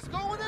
It's going in!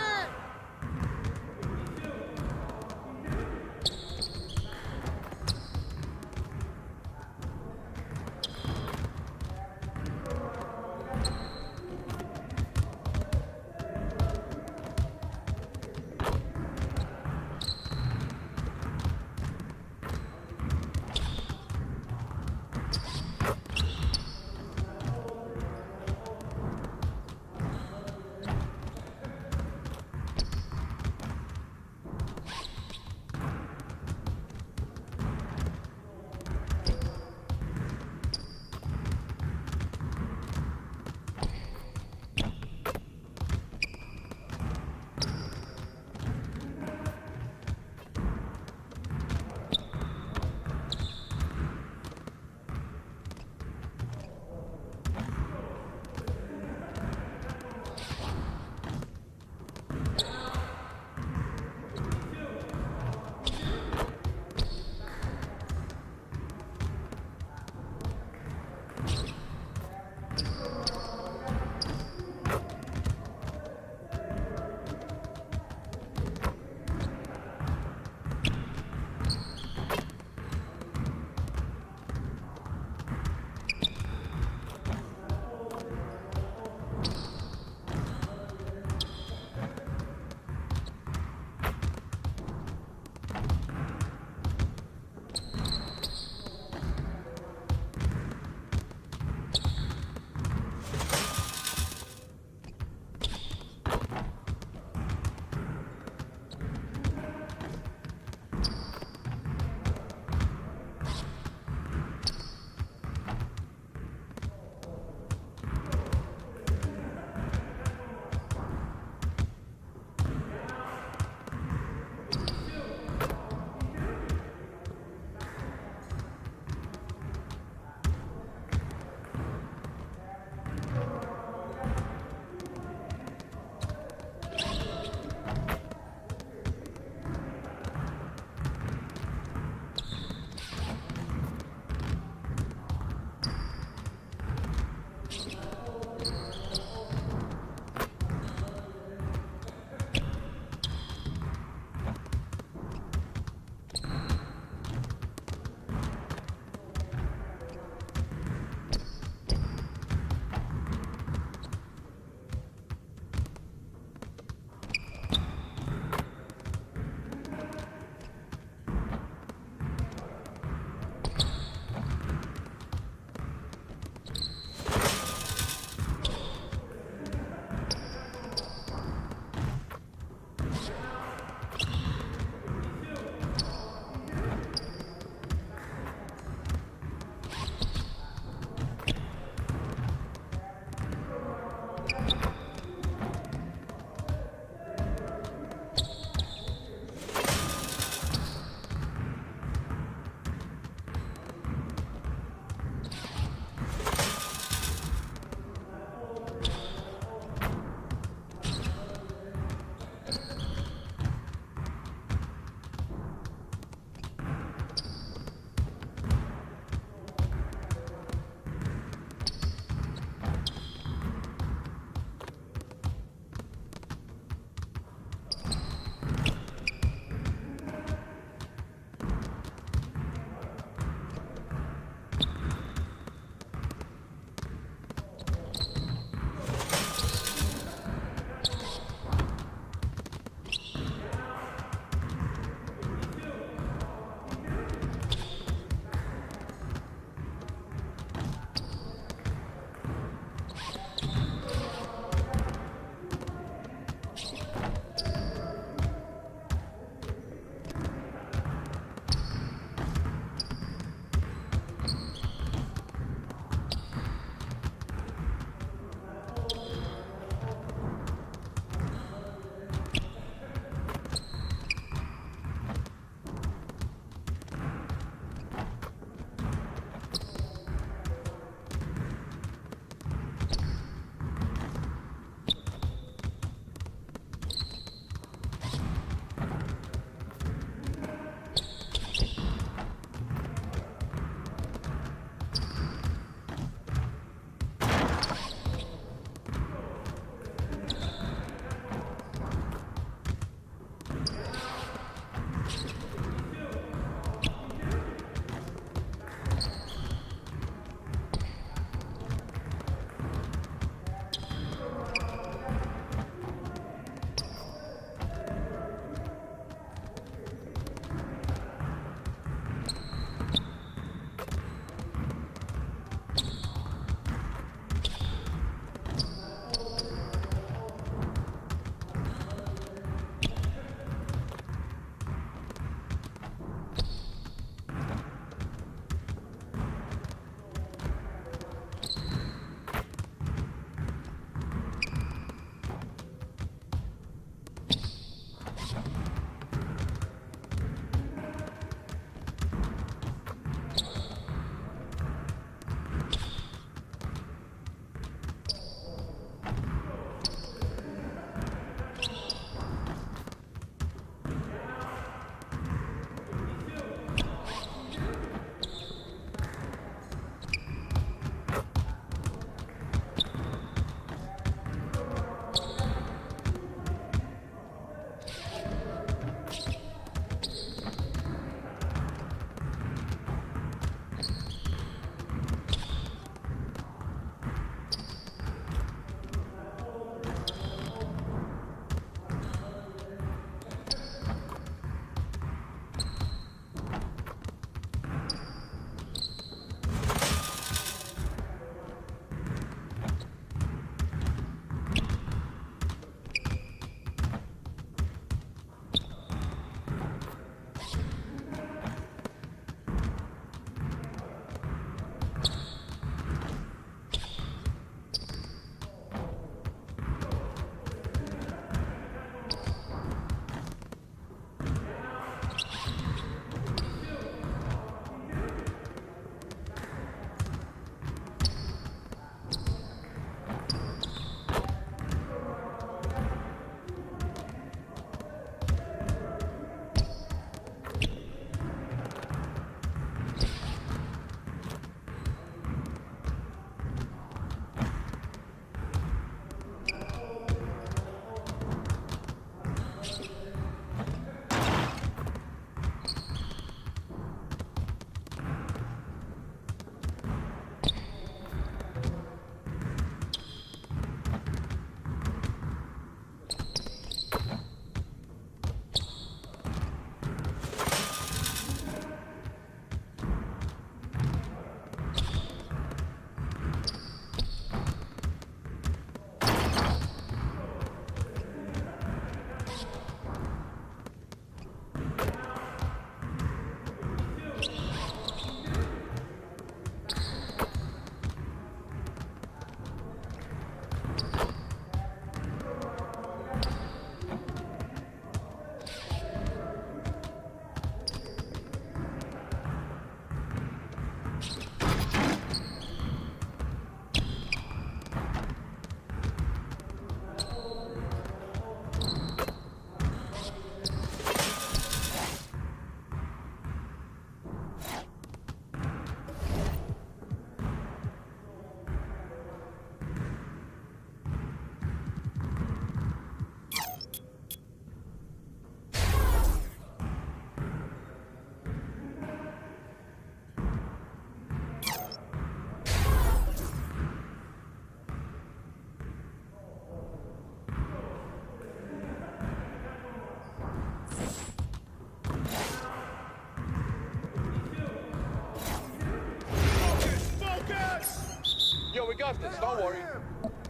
justice, don't worry.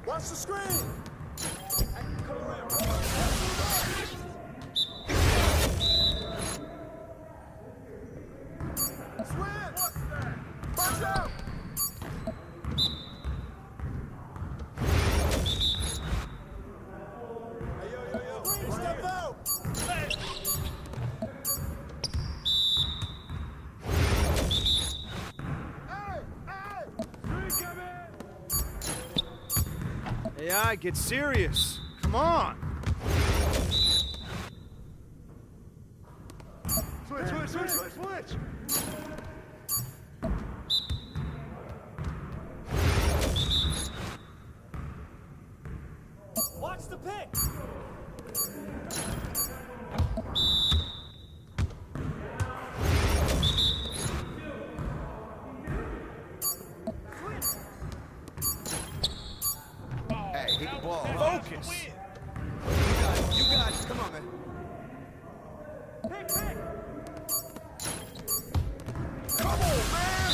Watch the screen! Swim! Watch out! Hey, yo. Step out! AI, get serious. Come on. Switch! Watch the pick! Hey, hit the ball. Focus. You got it. Come on, man. Pick! Come on, man!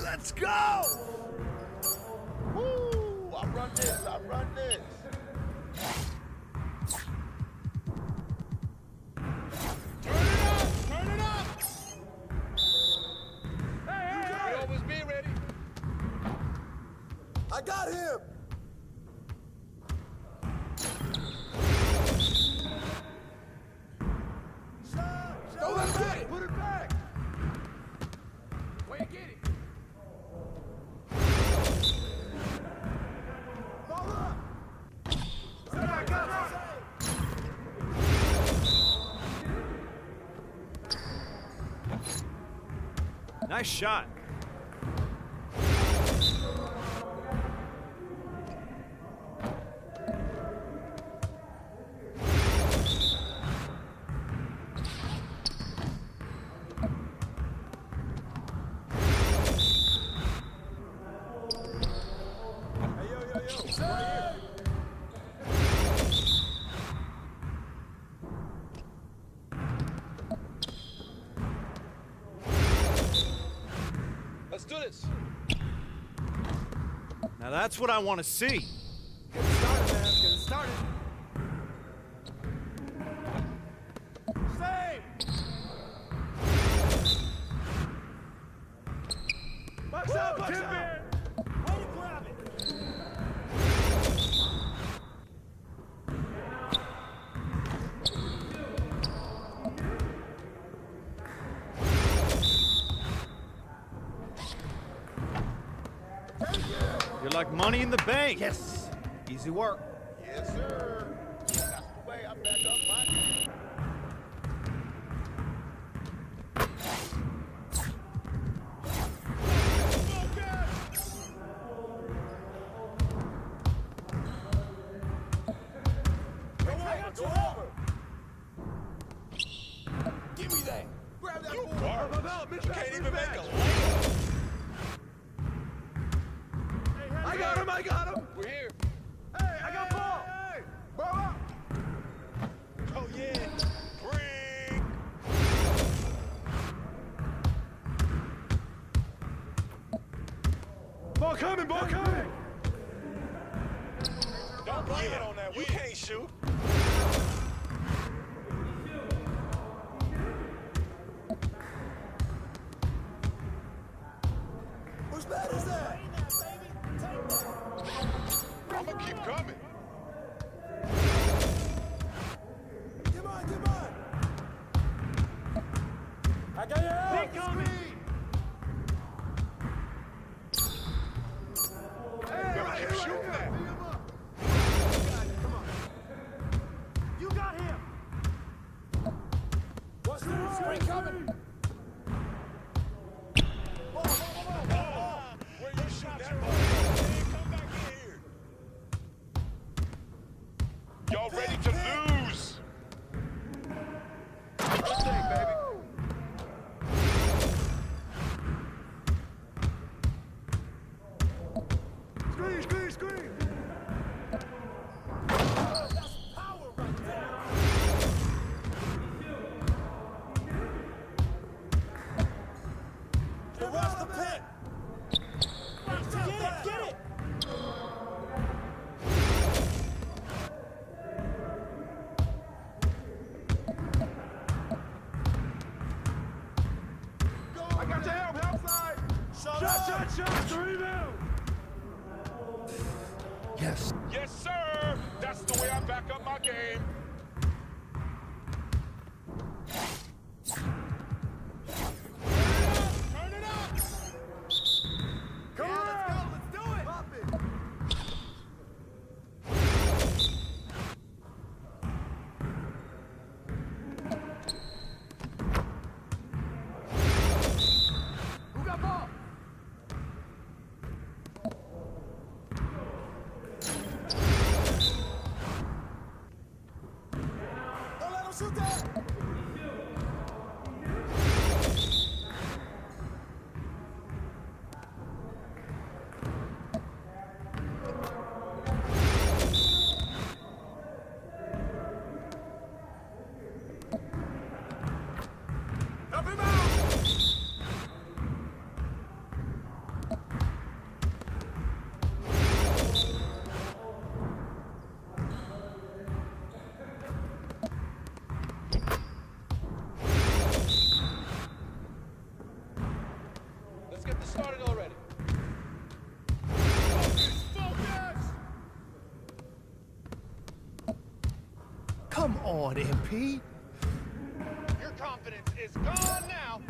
Let's go! Woo! I run this. Turn it up! We always be ready. I got him! Throw that back! Put it back! Where you get it? Ball up! Nice shot. Hey, yo. Right here. Let's do this. Now that's what I want to see. Get it started, man. Get it started. Save! Box out! Way to grab it! You're like money in the bank. Yes. Easy work. Yes, sir. That's the way I back up my game. Go over. Give me that. Grab that ball. You can't even make a layup. I got him. We're here. Hey, I got ball. Ball up. Oh, yeah. Bring. Ball coming. Don't blame it on that. We can't shoot. Whose bat is that? I'm gonna keep coming. Come on. I got you. Pick on me! Gotta keep shooting that. You got him! What's the run? Spring coming. Where you shooting that ball? Man, come back in here. Yes. Yes, sir. That's the way I back up my game. Turn it up. Come on. Let's do it. Pop it. Who got ball? Don't let him shoot that. Help him out. Let's get this started already. Focus, focus. Come on, MP. Your confidence is gone now.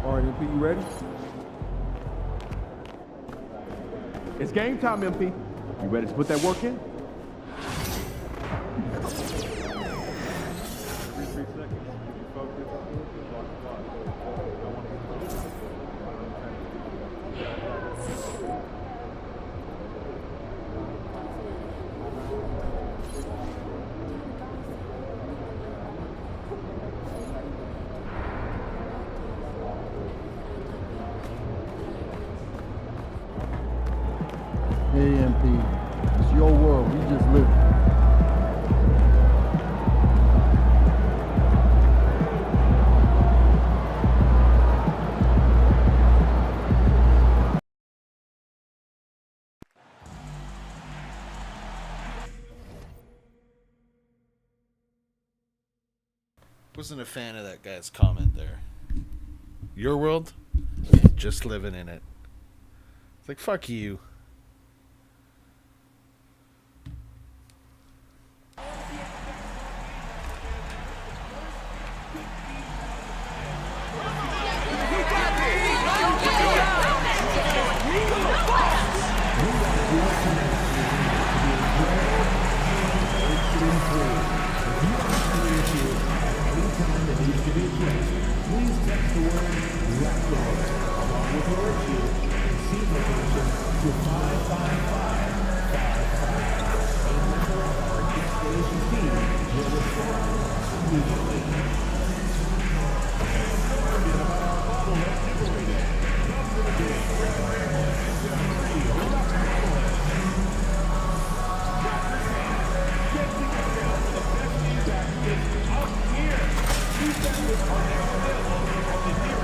All right, MP, you ready? It's game time, MP. You ready to put that work in? 3 seconds. Focus. Block the clock. Hey, MP, it's your world. We just live it. Wasn't a fan of that guy's comment there. Your world? Just living in it. It's like, fuck you. Up here, these are now available at the nearest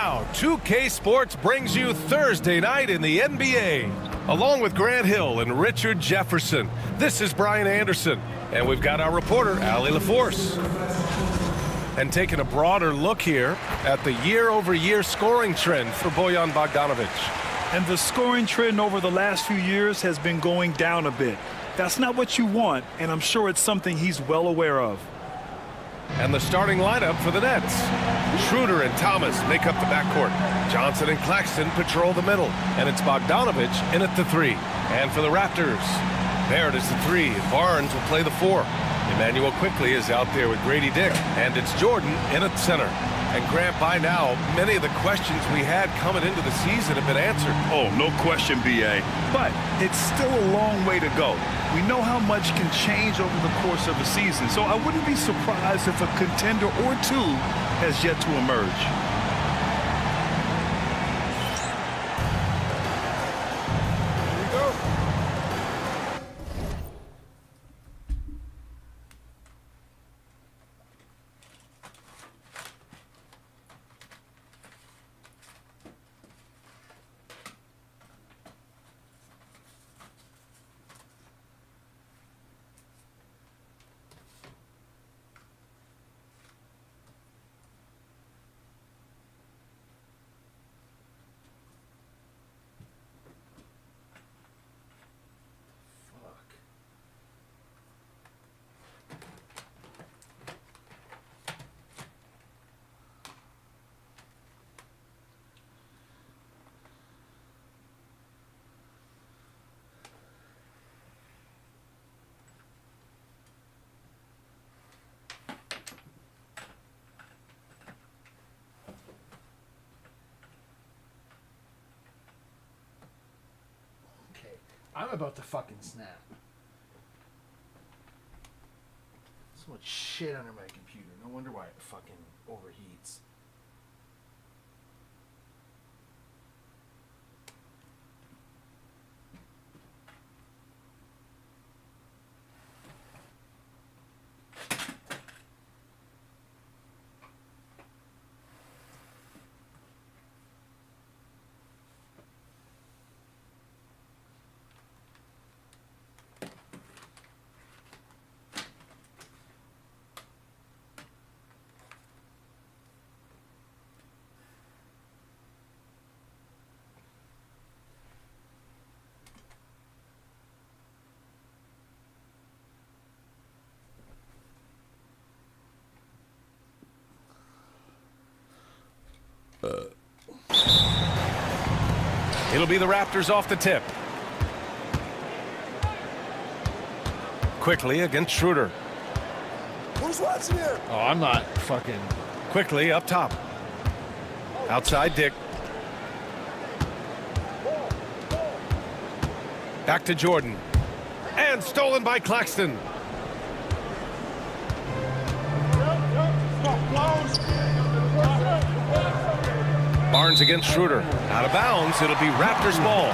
now, 2K Sports brings you Thursday night in the NBA. Along with Grant Hill and Richard Jefferson, this is Brian Anderson. And we've got our reporter, Allie LaForce. And taking a broader look here at the year-over-year scoring trend for Bojan Bogdanovic. And the scoring trend over the last few years has been going down a bit. That's not what you want, and I'm sure it's something he's well aware of. And the starting lineup for the Nets. Schroeder and Thomas make up the backcourt. Johnson and Claxton patrol the middle. And it's Bogdanovic in at the 3. And for the Raptors, Barrett is the 3, and Barnes will play the 4. Emmanuel Quickley is out there with Grady Dick. And it's Jordan in at center. And Grant, by now, many of the questions we had coming into the season have been answered. Oh, no question, B.A. But it's still a long way to go. We know how much can change over the course of a season, so I wouldn't be surprised if a contender or two has yet to emerge. I'm about to fucking snap. So much shit under my computer. No wonder why it fucking overheats. It'll be the Raptors off the tip. Quickly against Schroeder. Who's watching here? Oh, I'm not fucking... Quickly up top. Outside Dick. Back to Jordan. And stolen by Claxton. Barnes against Schroeder. Out of bounds, it'll be Raptors ball.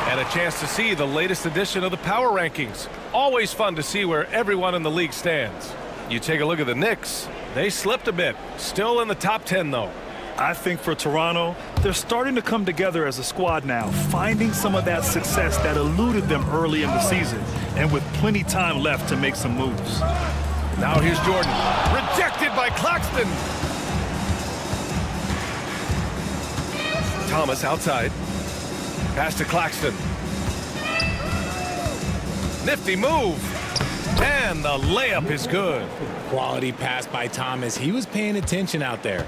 And a chance to see the latest edition of the power rankings. Always fun to see where everyone in the league stands. You take a look at the Knicks. They slipped a bit. Still in the top 10, though. I think for Toronto, they're starting to come together as a squad now, finding some of that success that eluded them early in the season, and with plenty time left to make some moves. Now here's Jordan. Rejected by Claxton. Thomas outside. Pass to Claxton. Nifty move. And the layup is good. Quality pass by Thomas. He was paying attention out there.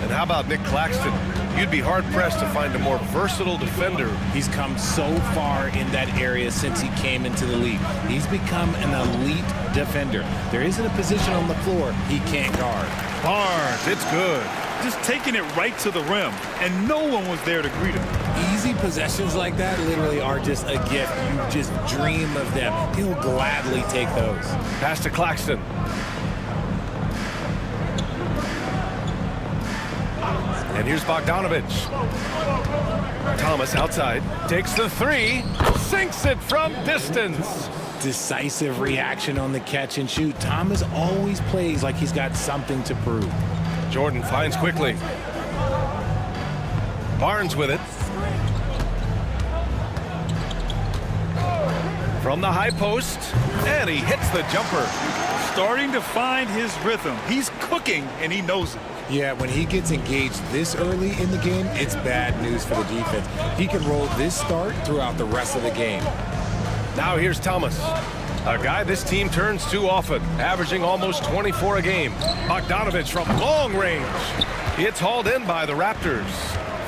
And how about Nick Claxton? You'd be hard-pressed to find a more versatile defender. He's come so far in that area since he came into the league. He's become an elite defender. There isn't a position on the floor he can't guard. Barnes, it's good. Just taking it right to the rim, and no one was there to greet him. Easy possessions like that literally are just a gift. You just dream of them. He'll gladly take those. Pass to Claxton. And here's Bogdanovic. Thomas outside. Takes the 3. Sinks it from distance. Decisive reaction on the catch and shoot. Thomas always plays like he's got something to prove. Jordan finds quickly. Barnes with it. From the high post, and he hits the jumper. Starting to find his rhythm. He's cooking, and he knows it. Yeah, when he gets engaged this early in the game, it's bad news for the defense. He can roll this start throughout the rest of the game. Now here's Thomas, a guy this team turns to often, averaging almost 24 a game. Bogdanovich from long range. It's hauled in by the Raptors.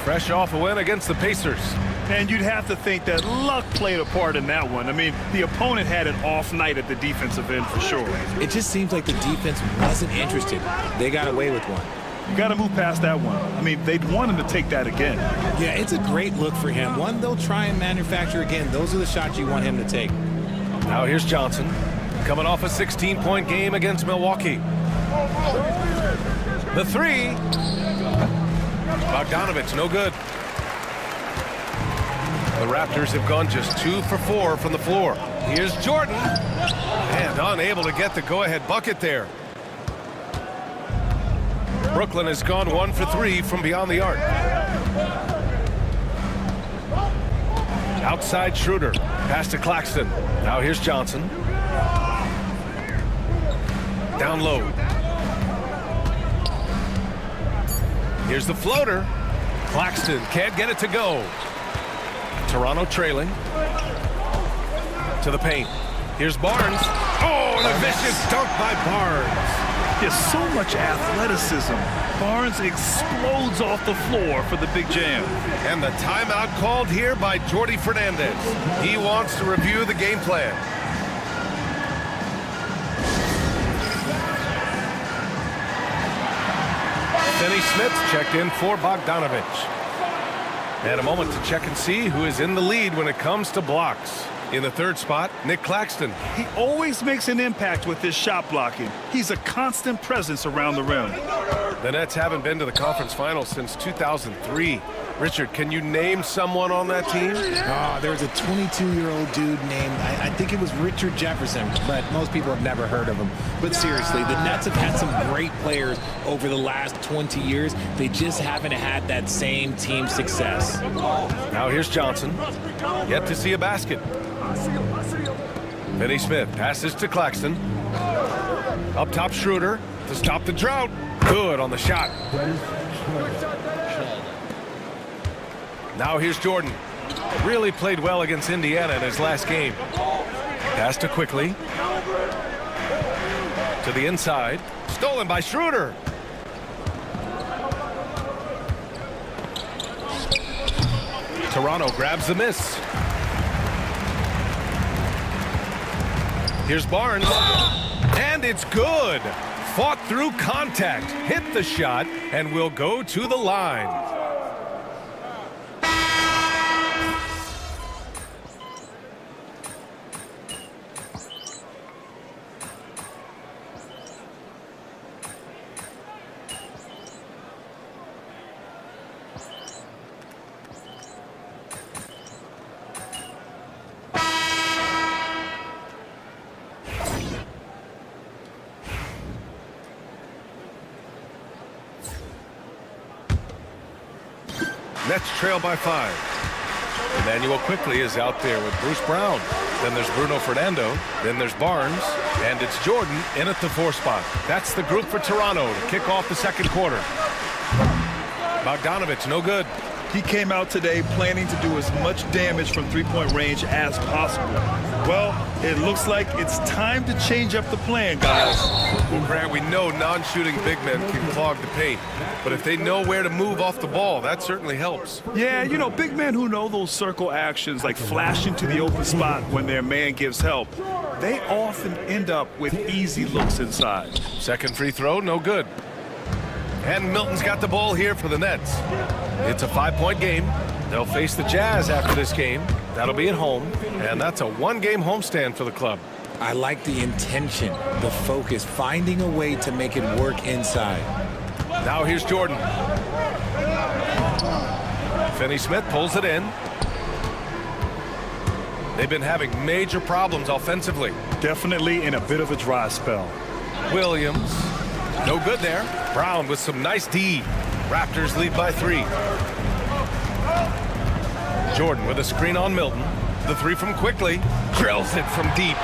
Fresh off a win against the Pacers. And you'd have to think that luck played a part in that one. I mean, the opponent had an off night at the defensive end for sure. It just seems like the defense wasn't interested. They got away with one. You got to move past that one. I mean, they'd want him to take that again. Yeah, it's a great look for him. One they'll try and manufacture again. Those are the shots you want him to take. Now here's Johnson, coming off a 16-point game against Milwaukee. The three. Bogdanovich, no good. The Raptors have gone just 2 for 4 from the floor. Here's Jordan, and unable to get the go-ahead bucket there. Brooklyn has gone 1 for 3 from beyond the arc. Outside Schroeder, pass to Claxton. Now here's Johnson. Down low. Here's the floater. Claxton can't get it to go. Toronto trailing. To the paint. Here's Barnes. Oh, and a vicious dunk by Barnes. There's so much athleticism. Barnes explodes off the floor for the big jam. And the timeout called here by Jordi Fernandez. He wants to review the game plan. Finney Smith checked in for Bogdanovich. And a moment to check and see who is in the lead when it comes to blocks. In the third spot, Nick Claxton. He always makes an impact with his shot blocking. He's a constant presence around the rim. The Nets haven't been to the conference finals since 2003. Richard, can you name someone on that team? There was a 22-year-old dude named, I think it was Richard Jefferson, but most people have never heard of him. But seriously, the Nets have had some great players over the last 20 years. They just haven't had that same team success. Now here's Johnson. Yet to see a basket. Finney Smith passes to Claxton. Up top Schroeder to stop the drought. Good on the shot. Now here's Jordan. Really played well against Indiana in his last game. Pass to Quickly. To the inside. Stolen by Schroeder. Toronto grabs the miss. Here's Barnes. And it's good. Fought through contact. Hit the shot and will go to the line. Nets trail by 5. Emmanuel Quickly is out there with Bruce Brown. Then there's Bruno Fernando. Then there's Barnes. And it's Jordan in at the 4 spot. That's the group for Toronto to kick off the second quarter. Bogdanovich, no good. He came out today planning to do as much damage from three-point range as possible. Well, it looks like it's time to change up the plan, guys. Well, Grant, we know non-shooting big men can clog the paint. But if they know where to move off the ball, that certainly helps. Yeah, you know, big men who know those circle actions, like flashing to the open spot when their man gives help, they often end up with easy looks inside. Second free throw, no good. And Milton's got the ball here for the Nets. It's a 5-point game. They'll face the Jazz after this game. That'll be at home. And that's a 1-game homestand for the club. I like the intention, the focus, finding a way to make it work inside. Now here's Jordan. Finney Smith pulls it in. They've been having major problems offensively. Definitely in a bit of a dry spell. Williams, no good there. Brown with some nice D. Raptors lead by 3. Jordan with a screen on Milton. The three from Quickly. Drills it from deep.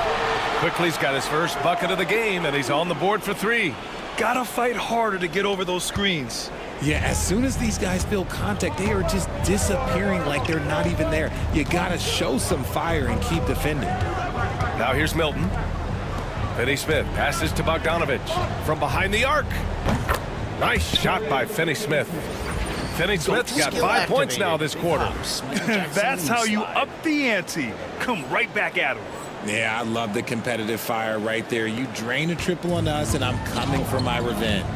Quickly's got his first bucket of the game, and he's on the board for three. Gotta fight harder to get over those screens. Yeah, as soon as these guys feel contact, they are just disappearing like they're not even there. You gotta show some fire and keep defending. Now here's Milton. Finney Smith passes to Bogdanovich from behind the arc. Nice shot by Finney Smith. Finney Smith's got 5 points now this quarter. That's how you up the ante. Come right back at him. Yeah, I love the competitive fire right there. You drain a triple on us, and I'm coming for my revenge.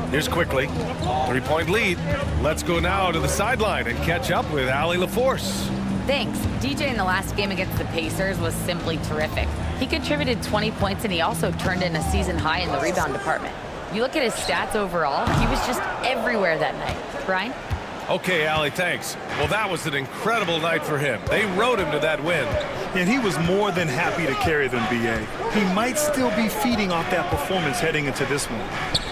Here's Quickly. 3-point lead. Let's go now to the sideline and catch up with Allie LaForce. Thanks. DJ in the last game against the Pacers was simply terrific. He contributed 20 points, and he also turned in a season high in the rebound department. You look at his stats overall, he was just everywhere that night. Brian? Okay, Allie, thanks. Well, that was an incredible night for him. They rode him to that win. And he was more than happy to carry them, B.A. He might still be feeding off that performance heading into this one.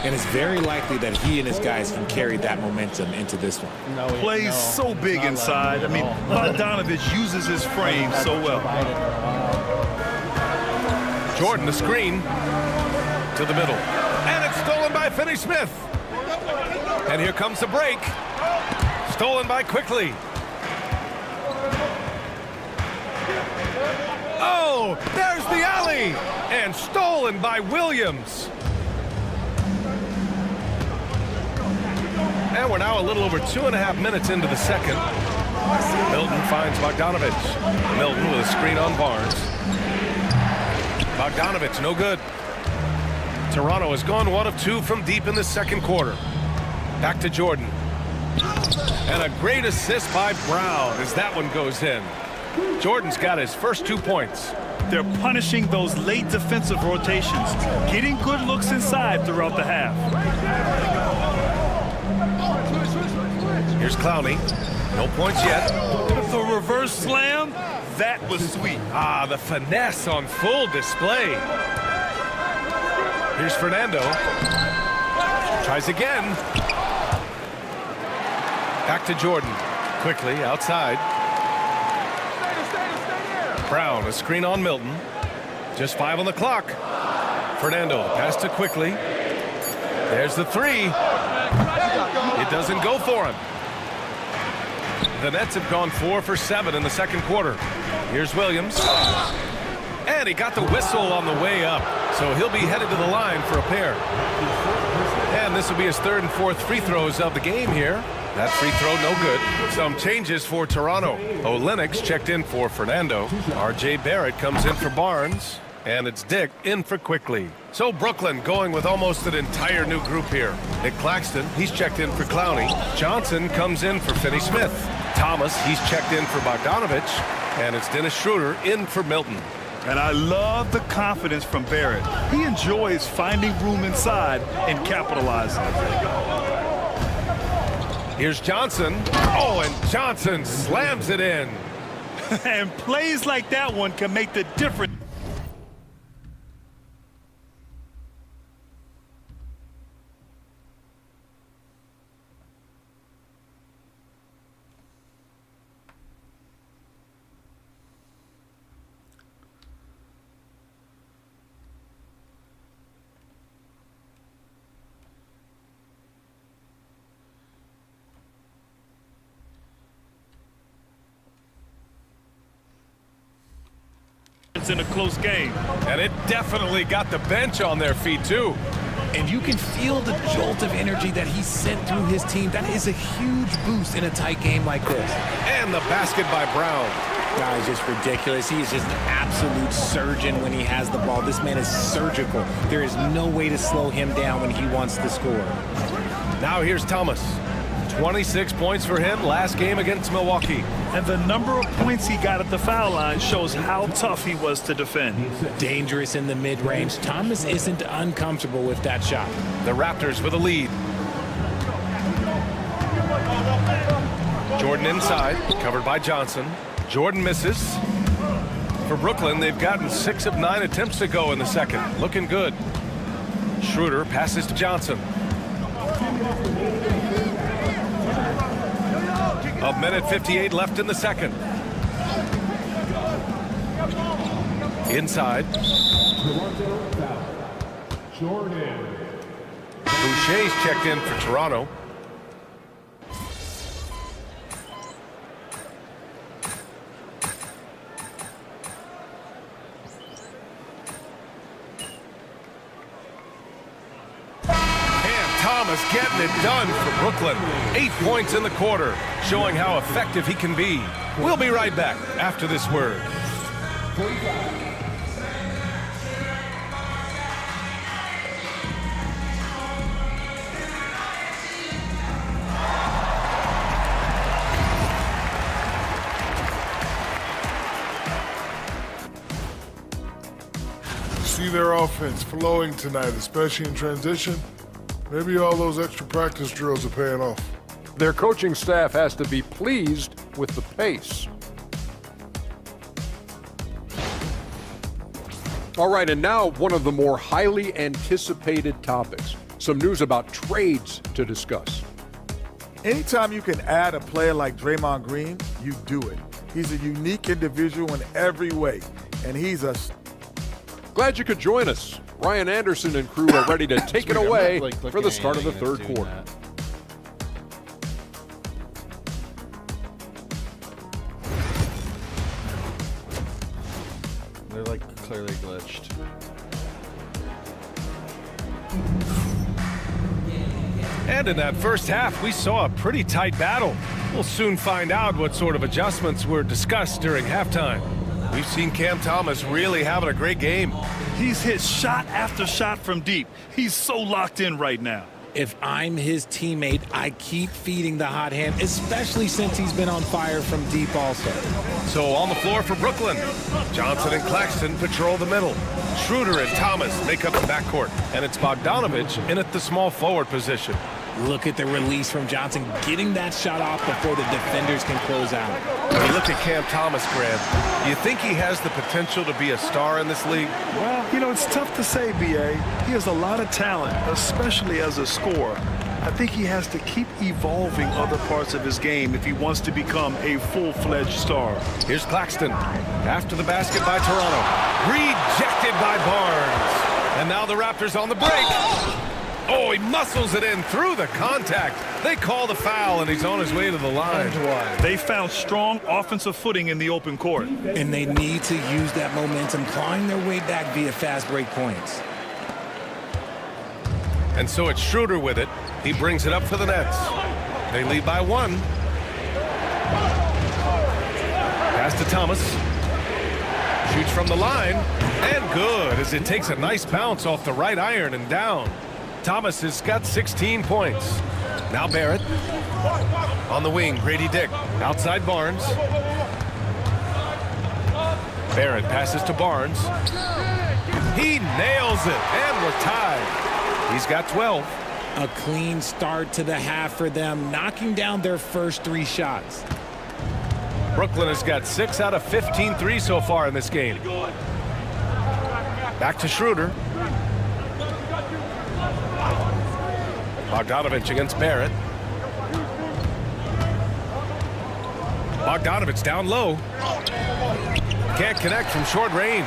And it's very likely that he and his guys can carry that momentum into this one. Plays so big inside. I mean, Bogdanovich uses his frame so well. Jordan, the screen to the middle. And it's stolen by Finney Smith. And here comes the break. Stolen by Quickly. Oh, there's the alley. And stolen by Williams. And we're now a little over 2.5 minutes into the second. Milton finds Bogdanovich. Milton with a screen on Barnes. Bogdanovich, no good. Toronto has gone 1 of 2 from deep in the second quarter. Back to Jordan. And a great assist by Brown as that one goes in. Jordan's got his first 2 points. They're punishing those late defensive rotations, getting good looks inside throughout the half. Here's Clowney. No points yet. The reverse slam, that was sweet. Ah, the finesse on full display. Here's Fernando. Tries again. Back to Jordan. Quickly outside. Brown, a screen on Milton. Just 5 on the clock. Fernando, the pass to Quickly. There's the three. It doesn't go for him. The Nets have gone 4 for 7 in the second quarter. Here's Williams. And he got the whistle on the way up. So he'll be headed to the line for a pair. And this will be his 3rd and 4th free throws of the game here. That free throw no good. Some changes for Toronto. Olynyk checked in for Fernando. R.J. Barrett comes in for Barnes. And it's Dick in for Quickly. So Brooklyn going with almost an entire new group here. Nick Claxton, he's checked in for Clowney. Johnson comes in for Finney Smith. Thomas, he's checked in for Bogdanovich. And it's Dennis Schroeder in for Milton. And I love the confidence from Barrett. He enjoys finding room inside and capitalizing. Here's Johnson. Oh, and Johnson slams it in. And plays like that one can make the difference. In a close game. And it definitely got the bench on their feet, too. And you can feel the jolt of energy that he sent through his team. That is a huge boost in a tight game like this. And the basket by Brown. That is just ridiculous. He is just an absolute surgeon when he has the ball. This man is surgical. There is no way to slow him down when he wants to score. Now here's Thomas. 26 points for him last game against Milwaukee. And the number of points he got at the foul line shows how tough he was to defend. Dangerous in the mid-range. Thomas isn't uncomfortable with that shot. The Raptors with a lead. Jordan inside, covered by Johnson. Jordan misses. For Brooklyn, they've gotten 6 of 9 attempts to go in the second. Looking good. Schroeder passes to Johnson. A minute 58 left in the second. Inside. Boucher's checked in for Toronto. Thomas getting it done for Brooklyn. 8 points in the quarter, showing how effective he can be. We'll be right back after this word. See their offense flowing tonight, especially in transition. Maybe all those extra practice drills are paying off. Their coaching staff has to be pleased with the pace. All right, and now one of the more highly anticipated topics. Some news about trades to discuss. Anytime you can add a player like Draymond Green, you do it. He's a unique individual in every way, and he's a... Glad you could join us. Ryan Anderson and crew are ready to take it away for the start of the third quarter. They're like clearly glitched. And in that first half, we saw a pretty tight battle. We'll soon find out what sort of adjustments were discussed during halftime. We've seen Cam Thomas really having a great game. He's hit shot after shot from deep. He's so locked in right now. If I'm his teammate, I keep feeding the hot hand, especially since he's been on fire from deep also. So on the floor for Brooklyn, Johnson and Claxton patrol the middle. Schroeder and Thomas make up the backcourt. And it's Bogdanovich in at the small forward position. Look at the release from Johnson, getting that shot off before the defenders can close out. When you look at Cam Thomas, Grant, do you think he has the potential to be a star in this league? Well, you know, it's tough to say, B.A. He has a lot of talent, especially as a scorer. I think he has to keep evolving other parts of his game if he wants to become a full-fledged star. Here's Claxton. After the basket by Toronto. Rejected by Barnes. And now the Raptors on the break. Oh, he muscles it in through the contact. They call the foul, and he's on his way to the line. They found strong offensive footing in the open court. And they need to use that momentum, clawing their way back via fast break points. And so it's Schroeder with it. He brings it up for the Nets. They lead by 1. Pass to Thomas. Shoots from the line. And good, as it takes a nice bounce off the right iron and down. Thomas has got 16 points. Now Barrett. On the wing, Grady Dick. Outside Barnes. Barrett passes to Barnes. He nails it, and we're tied. He's got 12. A clean start to the half for them, knocking down their first 3 shots. Brooklyn has got 6 out of 15 threes so far in this game. Back to Schroeder. Bogdanovich against Barrett. Bogdanovich down low. Can't connect from short range.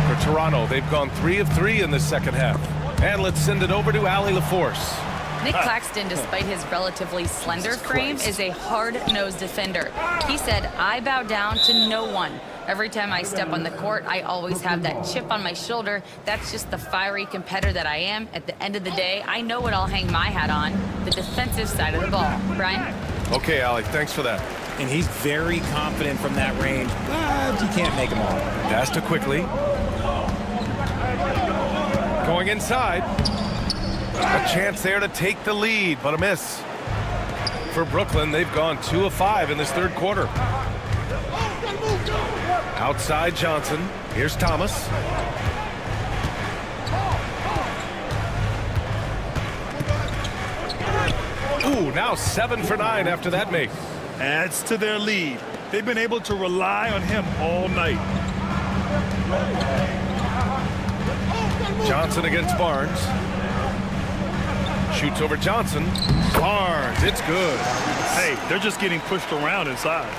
For Toronto, they've gone 3 of 3 in the second half. And let's send it over to Allie LaForce. Nick Claxton, despite his relatively slender frame, is a hard-nosed defender. He said, "I bow down to no one. Every time I step on the court, I always have that chip on my shoulder. That's just the fiery competitor that I am. At the end of the day, I know what I'll hang my hat on, the defensive side of the ball." Brian? Okay, Allie, thanks for that. And he's very confident from that range, but you can't make him all. Pass to Quickly. Going inside. A chance there to take the lead, but a miss. For Brooklyn, they've gone 2 of 5 in this third quarter. Outside Johnson. Here's Thomas. Ooh, now 7 for 9 after that make. Adds to their lead. They've been able to rely on him all night. Johnson against Barnes. Shoots over Johnson. Barnes, it's good. Hey, they're just getting pushed around inside.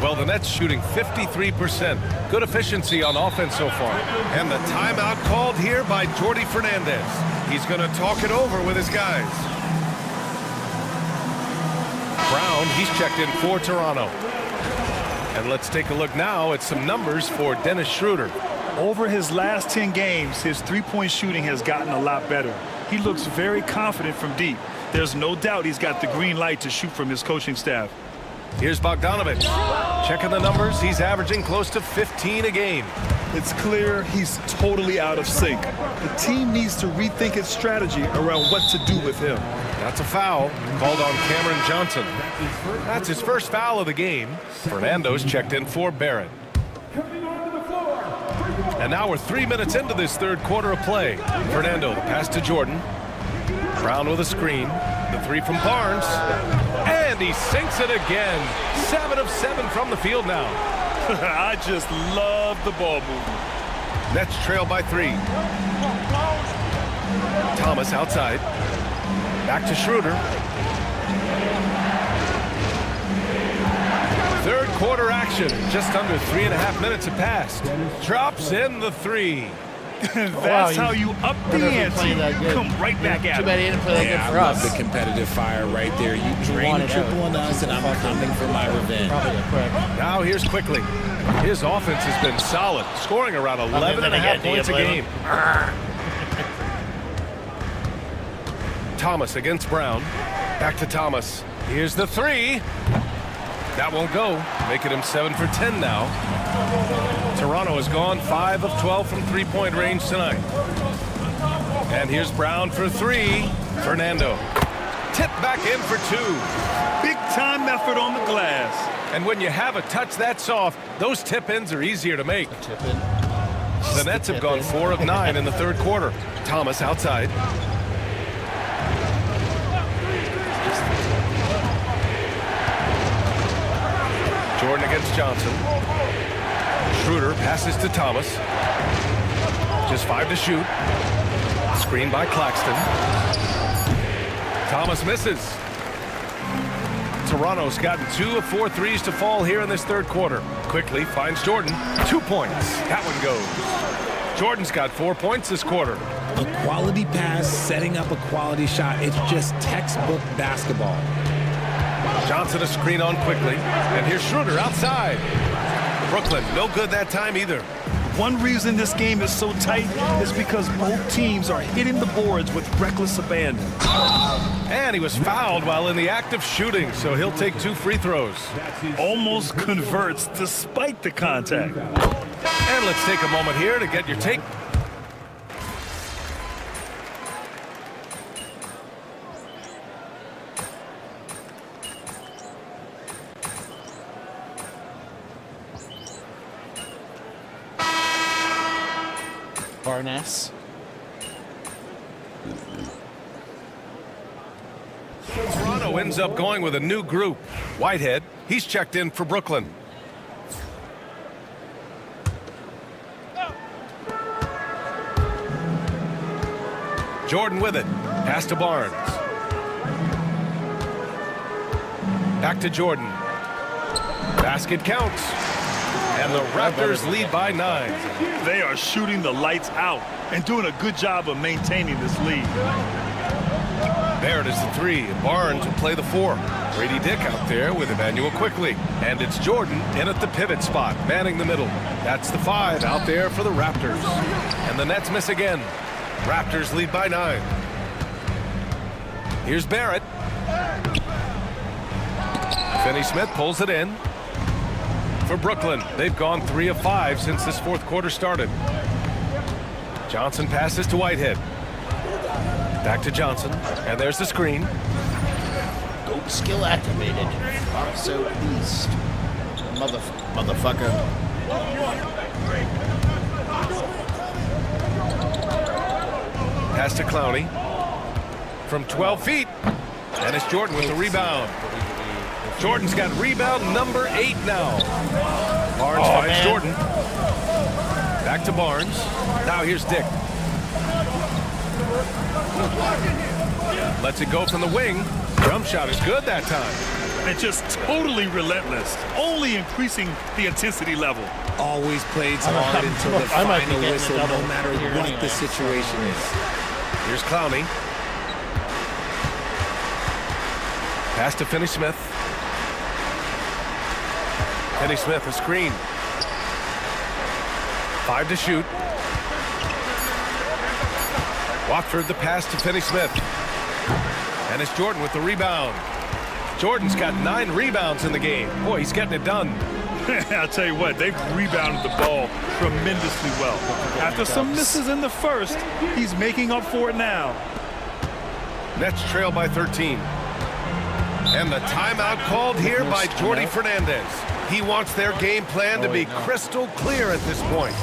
Well, the Nets shooting 53%. Good efficiency on offense so far. And the timeout called here by Jordi Fernandez. He's going to talk it over with his guys. Brown, he's checked in for Toronto. And let's take a look now at some numbers for Dennis Schroeder. Over his last 10 games, his three-point shooting has gotten a lot better. He looks very confident from deep. There's no doubt he's got the green light to shoot from his coaching staff. Here's Bogdanovich. Checking the numbers, he's averaging close to 15 a game. It's clear he's totally out of sync. The team needs to rethink its strategy around what to do with him. That's a foul called on Cameron Johnson. That's his first foul of the game. Fernando's checked in for Barrett. And now we're 3 minutes into this third quarter of play. Fernando, the pass to Jordan. Brown with a screen. The three from Barnes. And he sinks it again. 7 of 7 from the field now. I just love the ball movement. Nets trail by 3. Thomas outside. Back to Schroeder. Third quarter action. Just under 3.5 minutes have passed. Drops in the 3. That's how you up the ante. Come right back at Too bad he didn't play that good for us. I love the competitive fire right there. You drain the triple on us, and I'm coming for my revenge. Now here's Quickly. His offense has been solid, scoring around 11.5 points a game. Thomas against Brown. Back to Thomas. Here's the 3. That won't go, making him 7 for 10 now. Toronto has gone 5 of 12 from three-point range tonight. And here's Brown for 3. Fernando. Tip back in for 2. Big time effort on the glass. And when you have a touch that soft, those tip-ins are easier to make. The Nets have gone 4 of 9 in the third quarter. Thomas outside. Jordan against Johnson. Schroeder passes to Thomas. Just 5 to shoot. Screen by Claxton. Thomas misses. Toronto's gotten 2 of 4 threes to fall here in this third quarter. Quickly finds Jordan. 2 points. That one goes. Jordan's got 4 points this quarter. A quality pass, setting up a quality shot. It's just textbook basketball. Johnson a screen on Quickly. And here's Schroeder outside. Brooklyn, no good that time either. One reason this game is so tight is because both teams are hitting the boards with reckless abandon. And he was fouled while in the act of shooting, so he'll take 2 free throws. Almost converts despite the contact. And let's take a moment here to get your take. Barnes. Toronto ends up going with a new group. Whitehead, he's checked in for Brooklyn. Jordan with it. Pass to Barnes. Back to Jordan. Basket counts. And the Raptors lead by 9. They are shooting the lights out and doing a good job of maintaining this lead. Barrett is the 3. Barnes will play the 4. Grady Dick out there with Emmanuel Quickly. And it's Jordan in at the pivot spot, manning the middle. That's the 5 out there for the Raptors. And the Nets miss again. Raptors lead by 9. Here's Barrett. Finney-Smith pulls it in. For Brooklyn, they've gone 3 of 5 since this fourth quarter started. Johnson passes to Whitehead. Back to Johnson, and there's the screen. Goat skill activated. So pleased. Motherfucker. Pass to Clowney. From 12 feet. And it's Jordan with the rebound. Jordan's got rebound number 8 now. Barnes finds Jordan. Back to Barnes. Now here's Dick. Lets it go from the wing. Jump shot is good that time. And just totally relentless, only increasing the intensity level. Always plays hard until the final whistle, no matter what the situation is. Here's Clowney. Pass to Finney-Smith. Finney-Smith, a screen. 5 to shoot. Watford the pass to Finney-Smith. And it's Jordan with the rebound. Jordan's got 9 rebounds in the game. Boy, he's getting it done. I'll tell you what, they've rebounded the ball tremendously well. After some misses in the first, he's making up for it now. Nets trail by 13. And the timeout called here by Jordi Fernandez. He wants their game plan to be crystal clear at this point.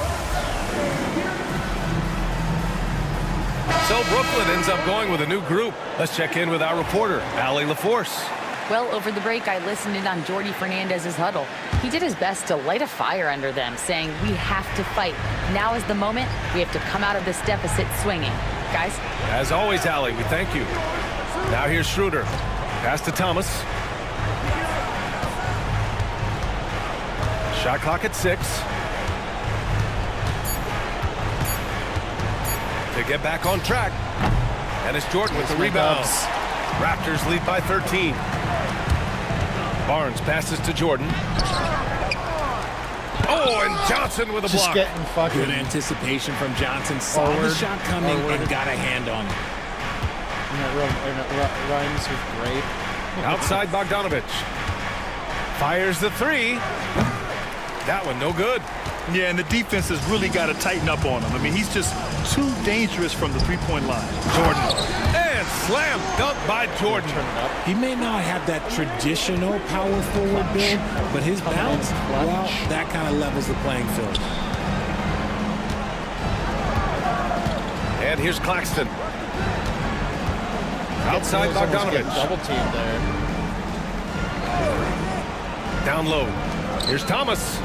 So Brooklyn ends up going with a new group. Let's check in with our reporter, Allie LaForce. Well, over the break, I listened in on Jordi Fernandez's huddle. He did his best to light a fire under them, saying, we have to fight. Now is the moment. We have to come out of this deficit swinging. Guys? As always, Allie, we thank you. Now here's Schroeder. Pass to Thomas. Shot clock at 6. To get back on track. And it's Jordan with the rebound. Raptors lead by 13. Barnes passes to Jordan. Oh, and Johnson with a block. Good anticipation from Johnson. Saw the shot coming and got a hand on it. Rhymes with great. Outside Bogdanovich. Fires the 3. That one no good. Yeah, and the defense has really got to tighten up on him. I mean, he's just too dangerous from the three-point line. Jordan. And slam dunk by Jordan. He may not have that traditional power forward build, but his bounce, well, that kind of levels the playing field. And here's Claxton. Outside Bogdanovich. Double team there. Down low. Here's Thomas.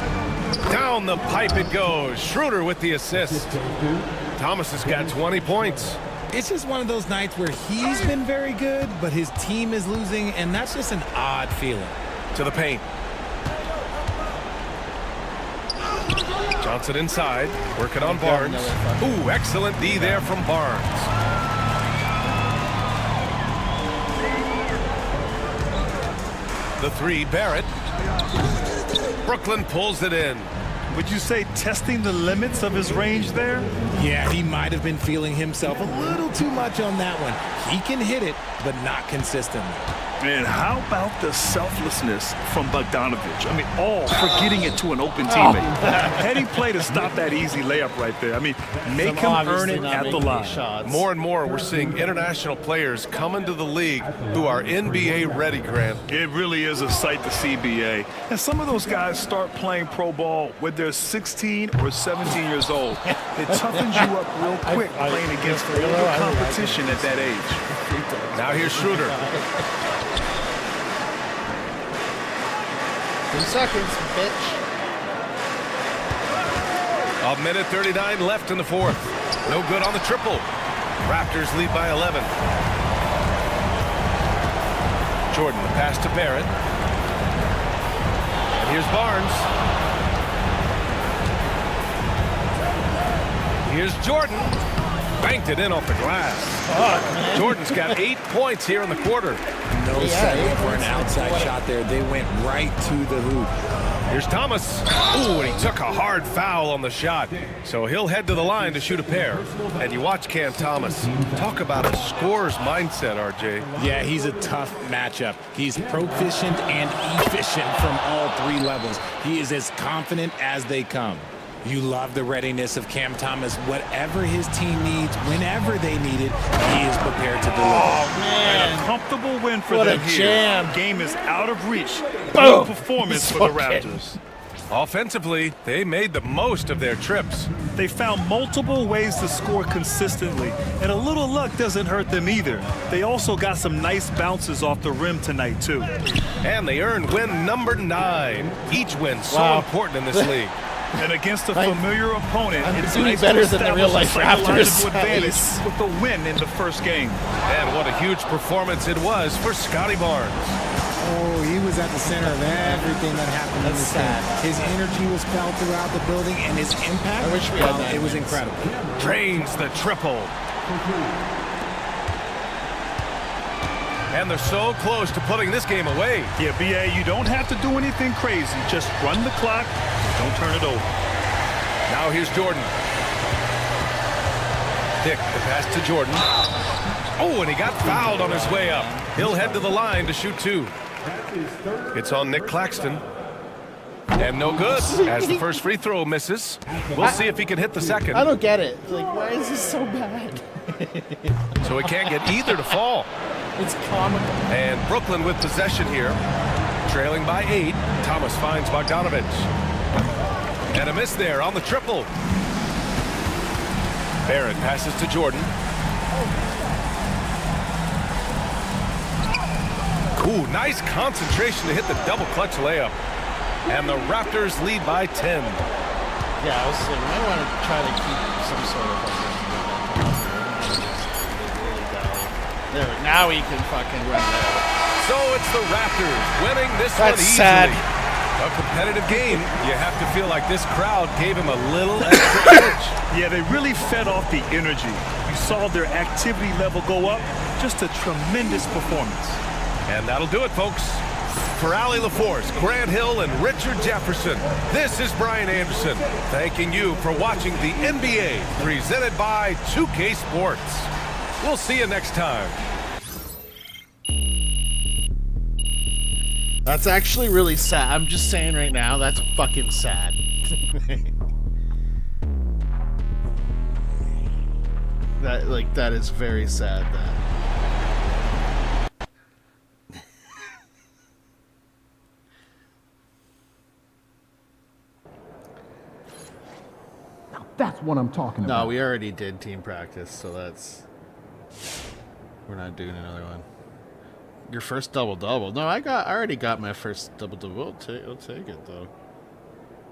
Down the pipe it goes. Schroeder with the assist. Thomas has got 20 points. It's just one of those nights where he's been very good, but his team is losing, and that's just an odd feeling. To the paint. Johnson inside. Working on Barnes. Ooh, excellent D there from Barnes. The 3, Barrett. Brooklyn pulls it in. Would you say testing the limits of his range there? Yeah, he might have been feeling himself a little too much on that one. He can hit it, but not consistently. And how about the selflessness from Bogdanovich? I mean, all for getting it to an open teammate. Heady play to stop that easy layup right there. I mean, make him earn it at the line. More and more, we're seeing international players come into the league who are NBA ready, Grant. It really is a sight to see, BA. And some of those guys start playing pro ball when they're 16 or 17 years old. It toughens you up real quick playing against older competition at that age. Now here's Schroeder. 2 seconds, bitch. A minute 39 left in the 4th. No good on the triple. Raptors lead by 11. Jordan, the pass to Barrett. And here's Barnes. Here's Jordan. Banked it in off the glass. Jordan's got 8 points here in the quarter. No setting for an outside shot there. They went right to the hoop. Here's Thomas. Ooh, and he took a hard foul on the shot. So he'll head to the line to shoot a pair. And you watch Cam Thomas. Talk about a scorer's mindset, RJ. Yeah, he's a tough matchup. He's proficient and efficient from all 3 levels. He is as confident as they come. You love the readiness of Cam Thomas. Whatever his team needs, whenever they need it, he is prepared to deliver. Oh, man. And a comfortable win for them here. Jam. Game is out of reach. Good performance for the Raptors. Offensively, they made the most of their trips. They found multiple ways to score consistently, and a little luck doesn't hurt them either. They also got some nice bounces off the rim tonight, too. And they earned win number 9. Each win so important in this league. And against a familiar opponent, it's doing nice better to than the establish real-life a psychological Raptors. advantage Nice. with the win in the first game. And what a huge performance it was for Scotty Barnes. Oh, he was at the center of everything that happened in this game. His energy was felt throughout the building, and his impact, I wish we had that. it was incredible. Drains the triple. And they're so close to putting this game away. Yeah, BA, you don't have to do anything crazy. Just run the clock. Don't turn it over. Now here's Jordan. Dick, the pass to Jordan. Oh, and he got fouled on his way up. He'll head to the line to shoot two. It's on Nick Claxton. And no good, as the first free throw misses. We'll see if he can hit the second. I don't get it. Like, why is this so bad? So he can't get either to fall. It's comical. And Brooklyn with possession here. Trailing by 8. Thomas finds Bogdanovich. And a miss there on the triple. Barrett passes to Jordan. Ooh, nice concentration to hit the double clutch layup. And the Raptors lead by 10. Yeah, I was saying, I want to try to keep some sort of there, now he can fucking run there. So it's the Raptors winning this That's one easily. sad. A competitive game. You have to feel like this crowd gave him a little extra edge. Yeah, they really fed off the energy. You saw their activity level go up. Just a tremendous performance. And that'll do it, folks. For Allie LaForce, Grant Hill, and Richard Jefferson, this is Brian Anderson, thanking you for watching the NBA presented by 2K Sports. We'll see you next time. That's actually really sad. I'm just saying right now, that's fucking sad. That is very sad. That's what I'm talking about. No, we already did team practice, so we're not doing another one. Your first double-double. No, I already got my first double-double. I'll take it though.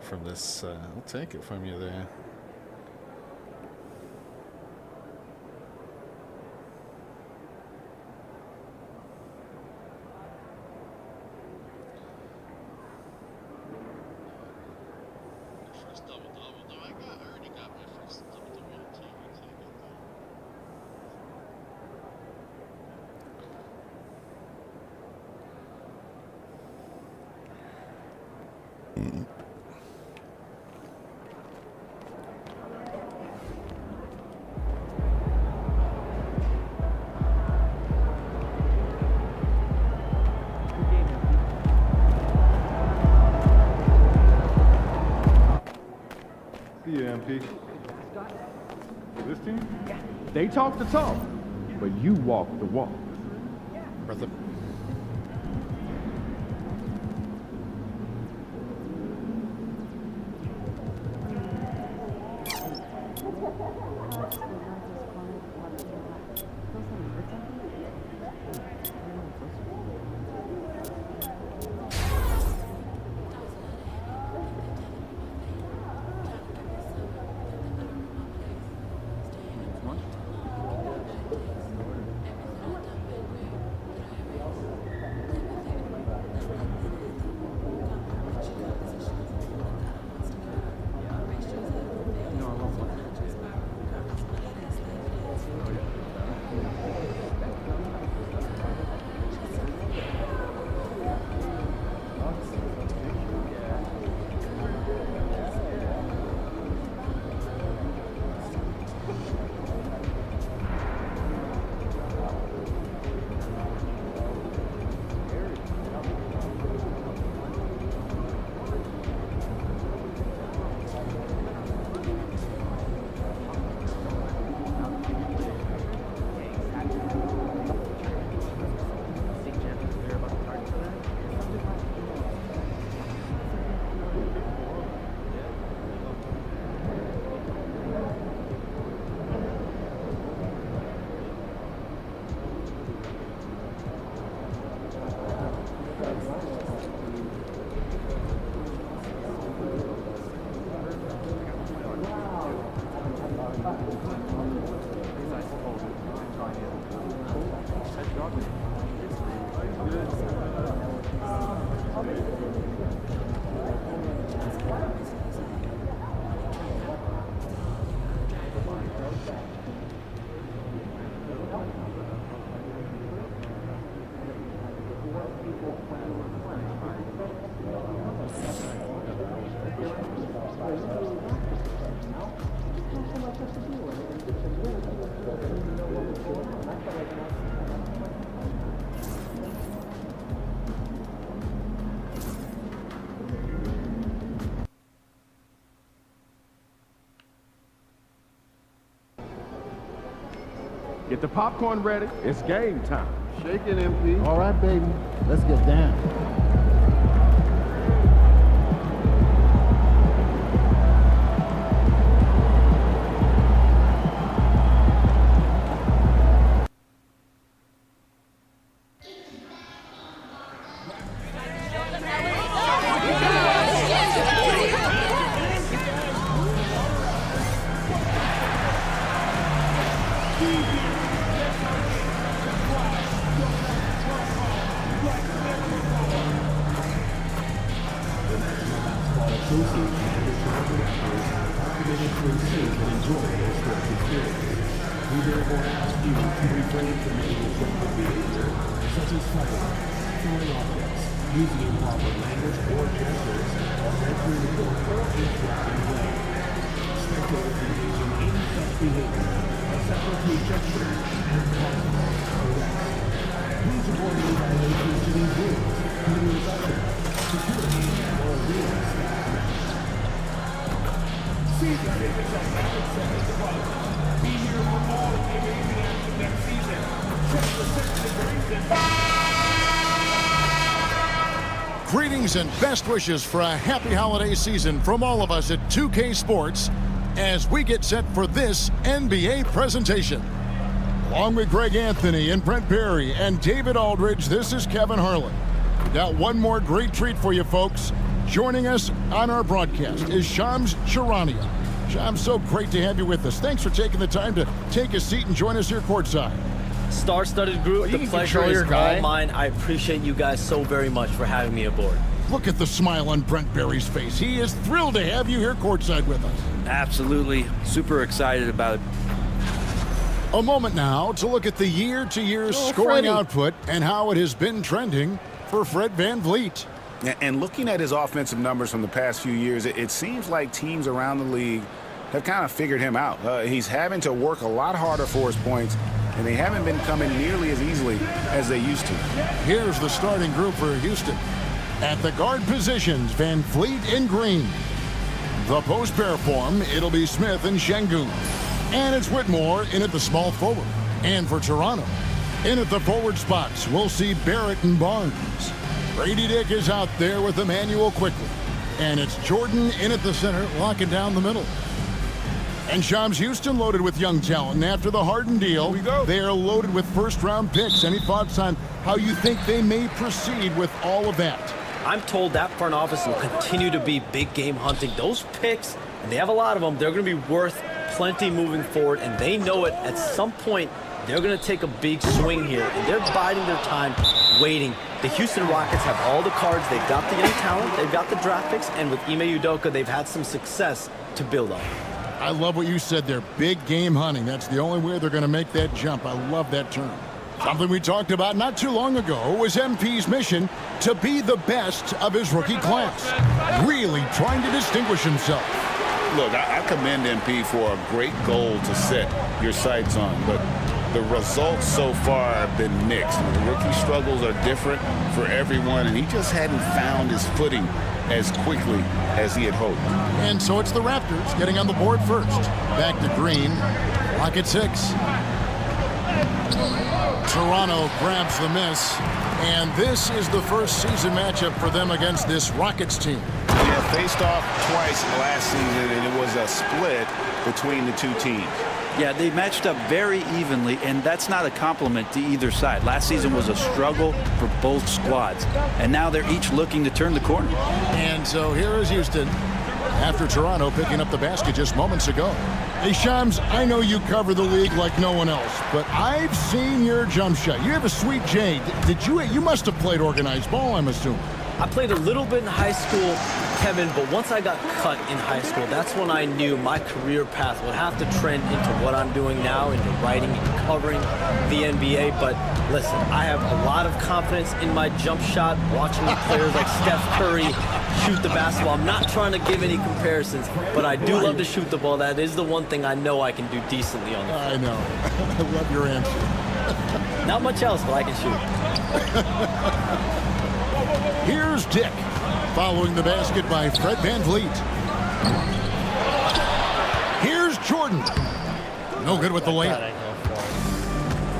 From this, I'll take it from you there. This team? They talk the talk, but you walk the walk. Brother. Get the popcorn ready. It's game time. Shake it, MP. All right, baby. Let's get down. Greetings and best wishes for a happy holiday season from all of us at 2K Sports as we get set for this NBA presentation. Along with Greg Anthony and Brent Barry and David Aldridge, this is Kevin Harlan. Got one more great treat for you folks. Joining us on our broadcast is Shams Charania. Shams, so great to have you with us. Thanks for taking the time to take a seat and join us here courtside. Star-studded group, the pleasure is all mine. I appreciate you guys so very much for having me aboard. Look at the smile on Brent Barry's face. He is thrilled to have you here courtside with us. Absolutely. Super excited about it. A moment now to look at the year-to-year scoring output and how it has been trending for Fred VanVleet. And looking at his offensive numbers from the past few years, it seems like teams around the league have kind of figured him out. He's having to work a lot harder for his points, and they haven't been coming nearly as easily as they used to. Here's the starting group for Houston. At the guard positions, VanVleet and Green. The post pair form, it'll be Smith and Şengün. And it's Whitmore in at the small forward. And for Toronto, in at the forward spots, we'll see Barrett and Barnes. Grady Dick is out there with Emmanuel Quickley. And it's Jordan in at the center, locking down the middle. And Shams, Houston loaded with young talent. And after the Harden deal, they are loaded with first-round picks. Any thoughts on how you think they may proceed with all of that? I'm told that front office will continue to be big game hunting. Those picks, and they have a lot of them, they're going to be worth plenty moving forward, and they know it. At some point, they're going to take a big swing here, and they're biding their time, waiting. The Houston Rockets have all the cards. They've got the young talent, they've got the draft picks, and with Ime Udoka, they've had some success to build on. I love what you said there, big game hunting. That's the only way they're going to make that jump. I love that term. Something we talked about not too long ago was MP's mission to be the best of his rookie class. Really trying to distinguish himself. Look, I commend MP for a great goal to set your sights on, but the results so far have been mixed. The rookie struggles are different for everyone, and he just hadn't found his footing as quickly as he had hoped. And so it's the Raptors getting on the board first. Back to Green, lock at 6. Toronto grabs the miss, and this is the first season matchup for them against this Rockets team. Yeah, faced off twice last season, and it was a split between the two teams. Yeah, they matched up very evenly, and that's not a compliment to either side. Last season was a struggle for both squads, and now they're each looking to turn the corner. And so here is Houston after Toronto picking up the basket just moments ago. Hey, Shams, I know you cover the league like no one else, but I've seen your jump shot. You have a sweet J. You must have played organized ball, I'm assuming. I played a little bit in high school, Kevin, but once I got cut in high school, that's when I knew my career path would have to trend into what I'm doing now, into writing and covering the NBA. But listen, I have a lot of confidence in my jump shot, watching players like Steph Curry shoot the basketball. I'm not trying to give any comparisons, but I do love to shoot the ball. That is the one thing I know I can do decently on the field. I know. I love your answer. Not much else, but I can shoot. Here's Dick, following the basket by Fred VanVleet. Here's Jordan. No good with the layup.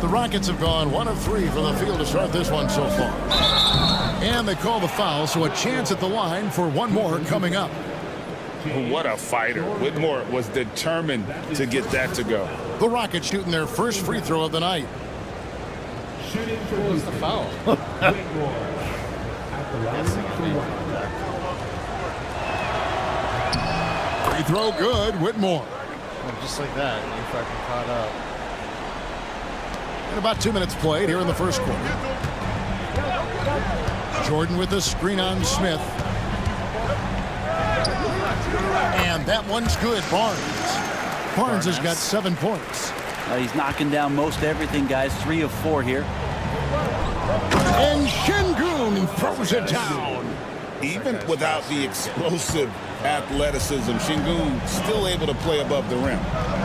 The Rockets have gone 1 of 3 from the field to start this one so far. And they call the foul, so a chance at the line for one more coming up. What a fighter. Whitmore was determined to get that to go. The Rockets shooting their first free throw of the night. What was the foul? Free throw good, Whitmore. Oh, just like that, you fucking caught up. And about 2 minutes played here in the first quarter. Jordan with the screen on Smith. And that one's good, Barnes has got 7 points. He's knocking down most everything, guys. 3 of 4 here. And Şengün throws it down. Even without the explosive athleticism, Şengün still able to play above the rim.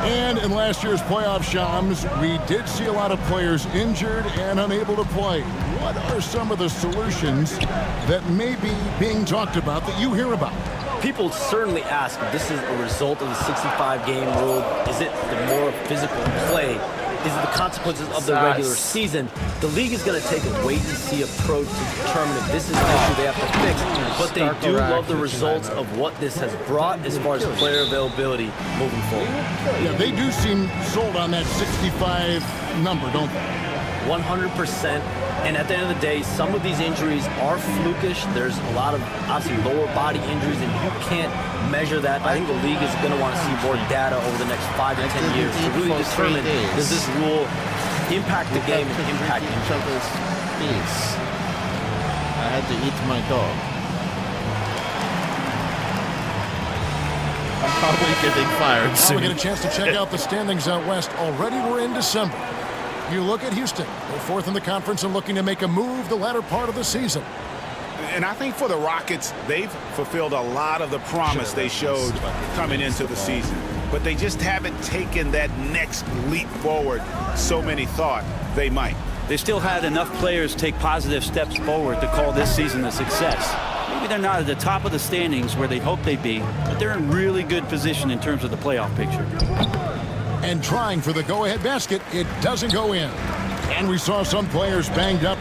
And in last year's playoff, Shams, we did see a lot of players injured and unable to play. What are some of the solutions that may be being talked about that you hear about? People certainly ask if this is a result of the 65-game rule. Is it the more physical play? Is it the consequences of the regular season? The league is going to take a wait-and-see approach to determine if this is an issue they have to fix. But they do love the results of what this has brought as far as player availability moving forward. Yeah, they do seem sold on that 65 number, don't they? 100%. And at the end of the day, some of these injuries are flukish. There's a lot of, obviously, lower body injuries, and you can't measure that. I think the league is going to want to see more data over the next 5 to 10 years to really determine, does this rule impact the game and impact each other's peace. I had to eat my dog. I'm probably getting fired soon. We'll get a chance to check out the standings out west. Already we're in December. You look at Houston. They're 4th in the conference and looking to make a move the latter part of the season. And I think for the Rockets, they've fulfilled a lot of the promise they showed coming into the season. But they just haven't taken that next leap forward so many thought they might. They still had enough players take positive steps forward to call this season a success. Maybe they're not at the top of the standings where they'd hope they'd be, but they're in really good position in terms of the playoff picture. And trying for the go-ahead basket, it doesn't go in. And we saw some players banged up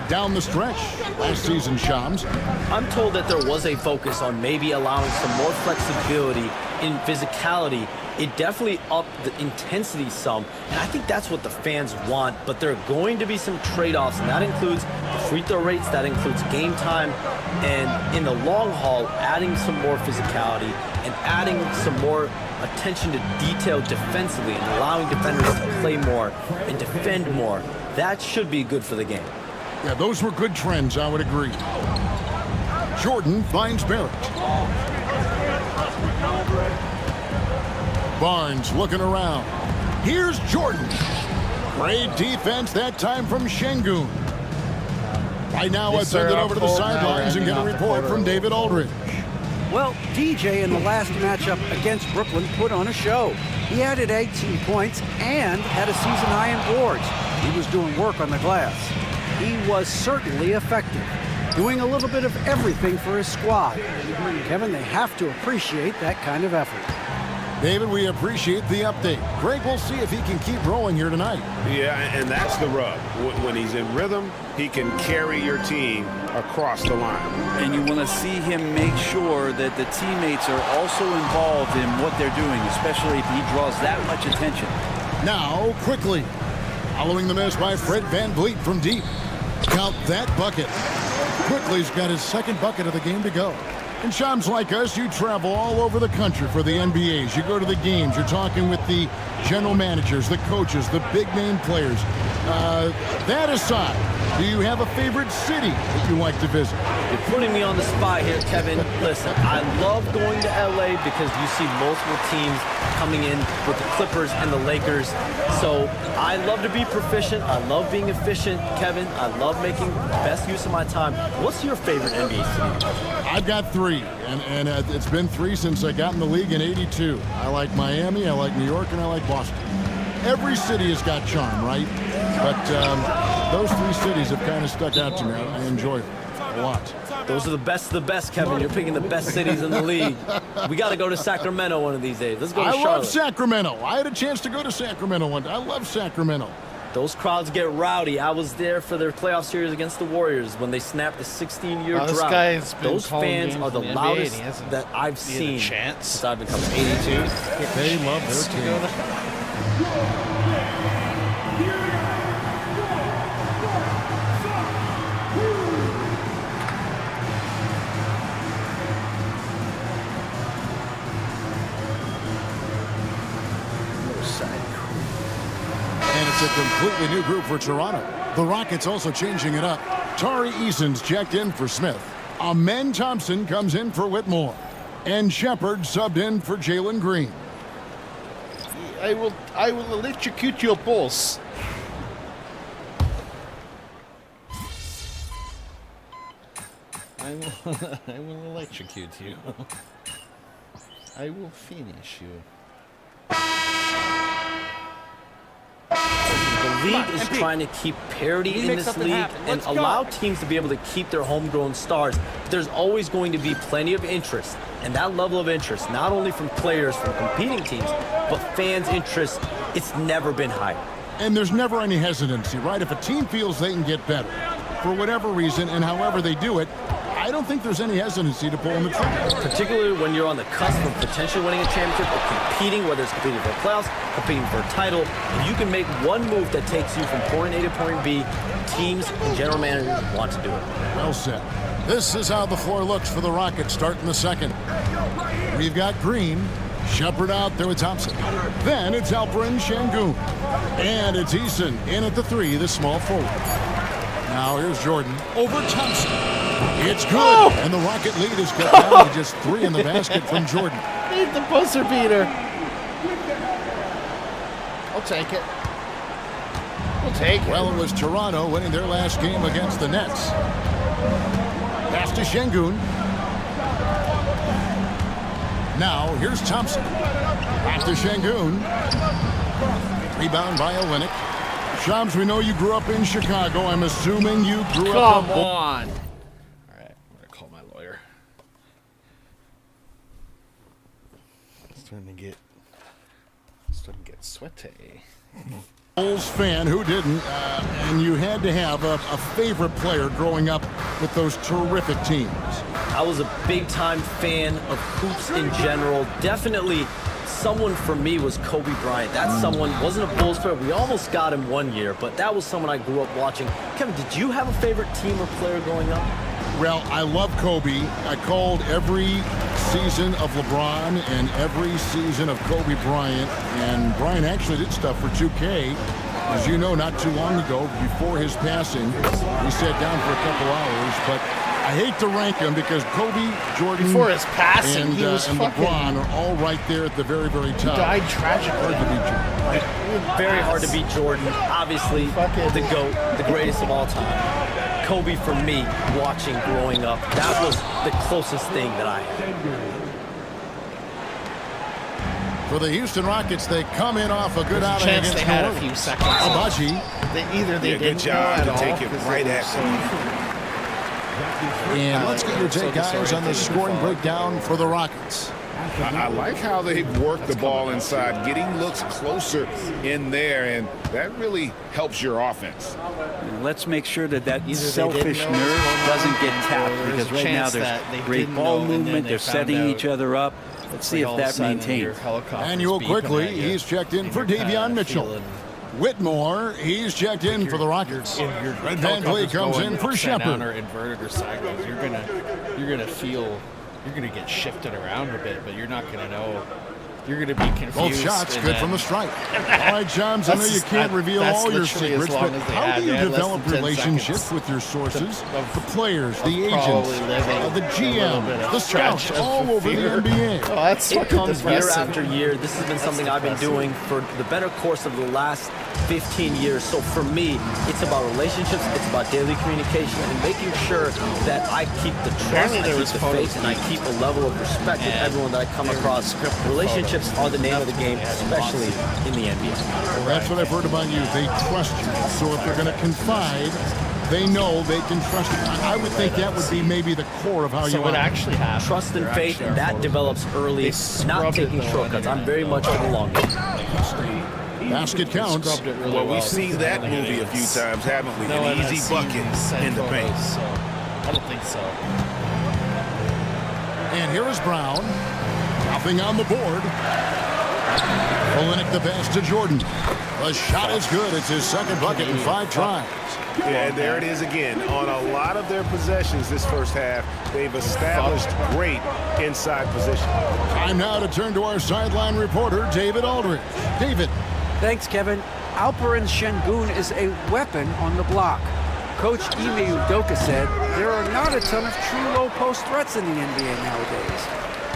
down the stretch last season, Shams. I'm told that there was a focus on maybe allowing some more flexibility in physicality. It definitely upped the intensity some, and I think that's what the fans want, but there are going to be some trade-offs, and that includes the free throw rates, that includes game time, and in the long haul, adding some more physicality and adding some more attention to detail defensively and allowing defenders to play more and defend more. That should be good for the game. Yeah, those were good trends, I would agree. Jordan finds Barrett. Barnes looking around. Here's Jordan. Great defense that time from Şengün. Right now, let's send it over to the sidelines and get a report from David Aldridge. Well, DJ in the last matchup against Brooklyn put on a show. He added 18 points and had a season high in boards. He was doing work on the glass. He was certainly effective, doing a little bit of everything for his squad. Kevin, they have to appreciate that kind of effort. David, we appreciate the update. Greg, we'll see if he can keep rolling here tonight. Yeah, and that's the rub. When he's in rhythm, he can carry your team across the line. And you want to see him make sure that the teammates are also involved in what they're doing, especially if he draws that much attention. Now, quickly, following the miss by Fred VanVleet from deep. Count that bucket. Quickly's got his second bucket of the game to go. And Shams, like us, you travel all over the country for the NBAs. You go to the games. You're talking with the general managers, the coaches, the big-name players. That aside, Do you have a favorite city that you like to visit? You're putting me on the spot here, Kevin. Listen, I love going to LA because you see multiple teams coming in with the Clippers and the Lakers. So I love to be proficient. I love being efficient, Kevin. I love making the best use of my time. What's your favorite NBA city? I've got 3, and it's been 3 since I got in the league in '82. I like Miami, I like New York, and I like Boston. Every city has got charm, right? But those 3 cities have kind of stuck out to me. I enjoy them a lot. Those are the best of the best, Kevin. You're picking the best cities in the league. We got to go to Sacramento one of these days. Let's go to Charlotte. I love Sacramento. I had a chance to go to Sacramento one day. I love Sacramento. Those crowds get rowdy. I was there for their playoff series against the Warriors when they snapped the 16-year drought. This guy's been Those calling fans games are the in the NBA, loudest and he hasn't that I've seen since I've become 82. They love their team. And it's a completely new group for Toronto. The Rockets also changing it up. Tari Eason's checked in for Smith. Amen Thompson comes in for Whitmore. And Shepard subbed in for Jalen Green. I will electrocute your balls. I will electrocute you. I will finish you. The league is trying to keep parity in this league and allow teams to be able to keep their homegrown stars. But there's always going to be plenty of interest, and that level of interest, not only from players from competing teams, but fans' interest, it's never been higher. And there's never any hesitancy, right? If a team feels they can get better, for whatever reason and however they do it, I don't think there's any hesitancy to pull in the trigger. Particularly when you're on the cusp of potentially winning a championship or competing, whether it's competing for the playoffs, competing for a title. If you can make one move that takes you from point A to point B, teams and general managers want to do it. Well said. This is how the floor looks for the Rockets starting the second. We've got Green, Shepard out there with Thompson. Then it's Alperen Şengün. And it's Eason in at the 3, the small forward. Now here's Jordan over Thompson. It's good, and the Rocket lead is cut down to just 3 in the basket from Jordan. Need the buzzer beater. I'll take it. We'll take it. Well, it was Toronto winning their last game against the Nets. Pass to Şengün. Now here's Thompson. Back to Şengün. Rebound by Olynyk. Shams, we know you grew up in Chicago. I'm assuming you grew up. Come on. All right, I'm gonna call my lawyer. It's starting to get sweaty. Bulls fan, who didn't? And you had to have a favorite player growing up with those terrific teams. I was a big-time fan of hoops in general. Definitely someone for me was Kobe Bryant. That someone wasn't a Bulls player. We almost got him one year, but that was someone I grew up watching. Kevin, did you have a favorite team or player growing up? Well, I love Kobe. I called every season of LeBron and every season of Kobe Bryant. And Bryant actually did stuff for 2K. As you know, not too long ago, before his passing, we sat down for a couple hours. But I hate to rank them because Kobe, Jordan, before his passing, and, he was and LeBron are all right there at the very, very top. He died tragically. Hard to beat Jordan. Very hard to beat Jordan. Obviously, the GOAT, the greatest of all time. Kobe, for me, watching growing up, that was the closest thing that I had. For the Houston Rockets, they come in off a good outing Chance against they had New a few Orleans. seconds. Abaji. They didn't good job to take it right at them. And let's get your take, guys, on the scoring breakdown for the Rockets. I like how they've worked the ball inside, getting looks closer in there, and that really helps your offense. Let's make sure that selfish nerve doesn't get tapped, because right now there's great ball movement. They're setting each other up. Let's see if that maintains. Manuel quickly, he's checked in for Davion Mitchell. Whitmore, he's checked in for the Rockets. Red Van Vliet comes in for Shepard. Or inverted or sideways, you're gonna feel, you're gonna get shifted around a bit, but you're not gonna know You're going to be confused. Both shots and good then- from the strike. All right, Shams, I know you can't reveal that's all your literally as secrets, long but as they how had. do They you had less develop than 10 relationships seconds with your sources, of- the players, the probably agents, living the a GM, little bit of the scouts, stretch of all over the fear. NBA? Oh, that's It fucking comes year depressing. after year. This has been something I've been doing for the better course of the last 15 years. So for me, it's about relationships, it's about daily communication, and making sure that I keep the trust, Apparently I there keep was the photos faith, and I keep a level of respect with everyone that I come across. Relationships are the name of the game, especially in the NBA. Well, that's what I've heard about you. They trust you. So if they're going to confide, they know they can trust you. I would think that would be maybe the core of how you So what are. actually happened? Trust and There faith, actually and are that photos. develops early, They not scrubbed it taking though shortcuts. on I'm very much for the long game. Basket counts. Scrubbed it really Well, well. we've seen that movie a few times, haven't we? No An one has easy seen bucket said in the paint. photos, so I don't think so. And here is Brown. Nothing on the board. Olenek the pass to Jordan. The shot is good. It's his second bucket in 5 tries. Yeah, and there it is again. On a lot of their possessions this first half, they've established great inside position. Time now to turn to our sideline reporter, David Aldridge. David. Thanks, Kevin. Alperen Şengün is a weapon on the block. Coach Ime Udoka said there are not a ton of true low-post threats in the NBA nowadays.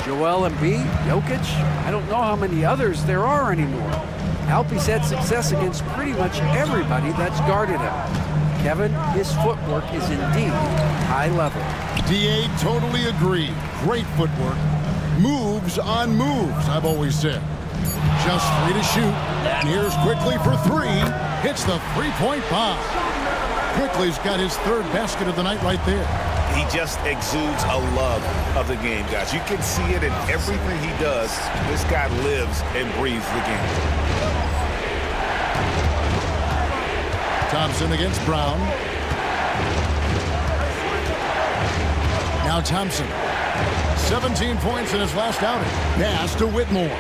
Joel Embiid, Jokic, I don't know how many others there are anymore. Alpe's had success against pretty much everybody that's guarded him. Kevin, his footwork is indeed high level. DA totally agree. Great footwork. Moves on moves, I've always said. Just 3 to shoot. And here's Quickly for 3. Hits the three-point bomb. Quickly's got his 3rd basket of the night right there. He just exudes a love of the game, guys. You can see it in everything he does. This guy lives and breathes the game. Thompson against Brown. Now Thompson. 17 points in his last outing. Pass to Whitmore.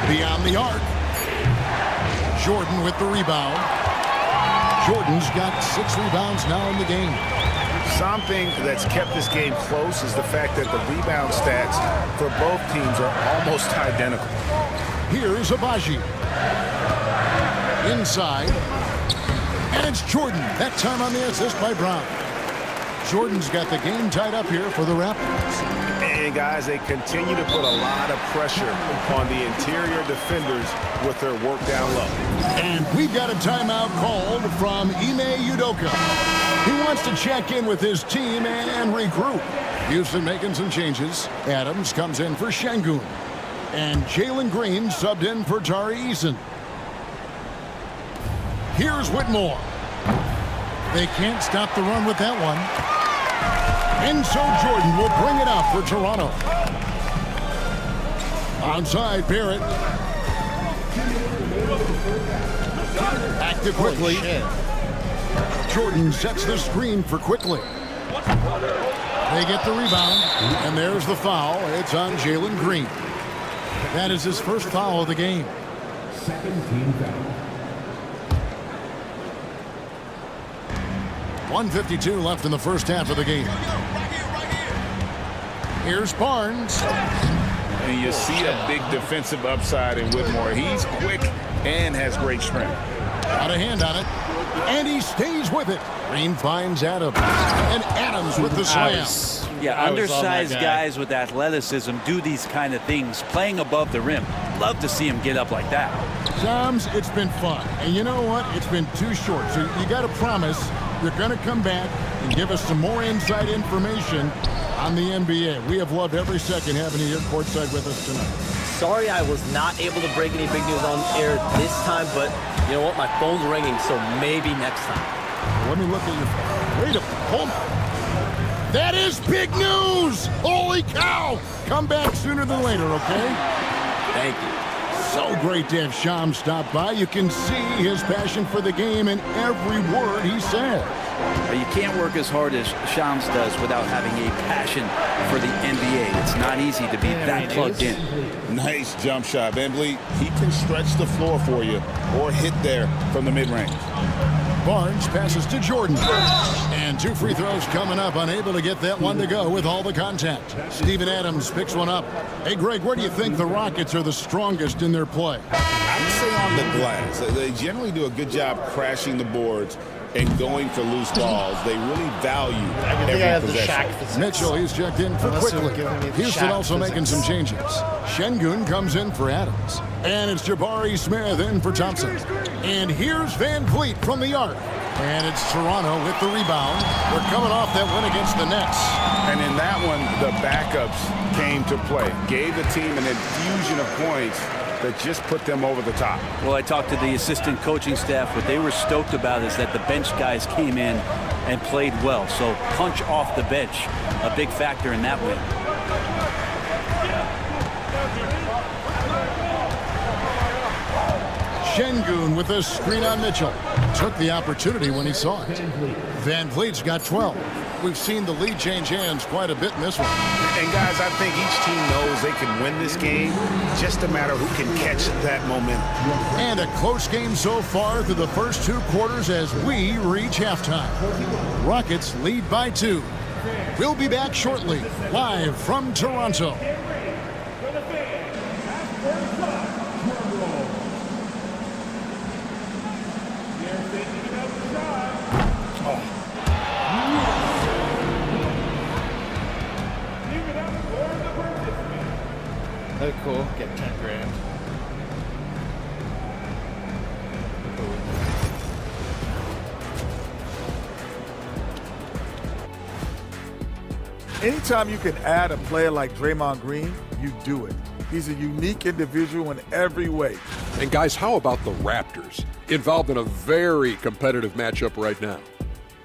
Beyond the arc. Jordan with the rebound. Jordan's got 6 rebounds now in the game. Something that's kept this game close is the fact that the rebound stats for both teams are almost identical. Here's Abaji. Inside. And it's Jordan. That time on the assist by Brown. Jordan's got the game tied up here for the Raptors. And guys, they continue to put a lot of pressure on the interior defenders with their work down low. And we've got a timeout called from Ime Udoka. He wants to check in with his team and regroup. Houston making some changes. Adams comes in for Şengün. And Jalen Green subbed in for Tari Eason. Here's Whitmore. They can't stop the run with that one. And so Jordan will bring it out for Toronto. Outside Barrett. Back to Quickly. Jordan sets the screen for Quickly. They get the rebound, and there's the foul. It's on Jalen Green. That is his first foul of the game. Second team foul. 1:52 left in the first half of the game. Here's Barnes. And you see a big defensive upside in Whitmore. He's quick and has great strength. Got a hand on it. And he stays with it. Green finds Adams. And Adams with the slam. Yeah, undersized guys with athleticism do these kind of things, playing above the rim. Love to see him get up like that. Shams, it's been fun. And you know what? It's been too short. So you got to promise you're going to come back and give us some more inside information on the NBA. We have loved every second having you here courtside with us tonight. Sorry I was not able to break any big news on air this time, but you know what? My phone's ringing, so maybe next time. Let me look at your phone. Wait a hold on. That is big news! Holy cow! Come back sooner than later, okay? Thank you. So great to have Shams stop by. You can see his passion for the game in every word he says. You can't work as hard as Shams does without having a passion for the NBA. It's not easy to be that plugged in. Nice jump shot, Van Vliet. He can stretch the floor for you or hit there from the mid-range. Barnes passes to Jordan. And 2 free throws coming up, unable to get that one to go with all the contact. Steven Adams picks one up. Hey, Greg, where do you think the Rockets are the strongest in their play? I would say on the glass. They generally do a good job crashing the boards and going for loose balls. They really value every possession. Mitchell, he's checked in for quickly. Houston also making some changes. Şengün comes in for Adams. And it's Jabari Smith in for Thompson. And here's Van Vliet from the arc. And it's Toronto with the rebound. We're coming off that win against the Nets. And in that one, the backups came to play. Gave the team an infusion of points that just put them over the top. Well, I talked to the assistant coaching staff. What they were stoked about is that the bench guys came in and played well. So punch off the bench, a big factor in that win. Şengün with a screen on Mitchell. Took the opportunity when he saw it. Van Vliet's got 12. We've seen the lead change hands quite a bit in this one. And guys, I think each team knows they can win this game. Just a matter who can catch that momentum. And a close game so far through the first 2 quarters as we reach halftime. Rockets lead by 2. We'll be back shortly, live from Toronto. Oh, cool. Get 10 grand. Anytime you can add a player like Draymond Green, you do it. He's a unique individual in every way. And guys, how about the Raptors? Involved in a very competitive matchup right now.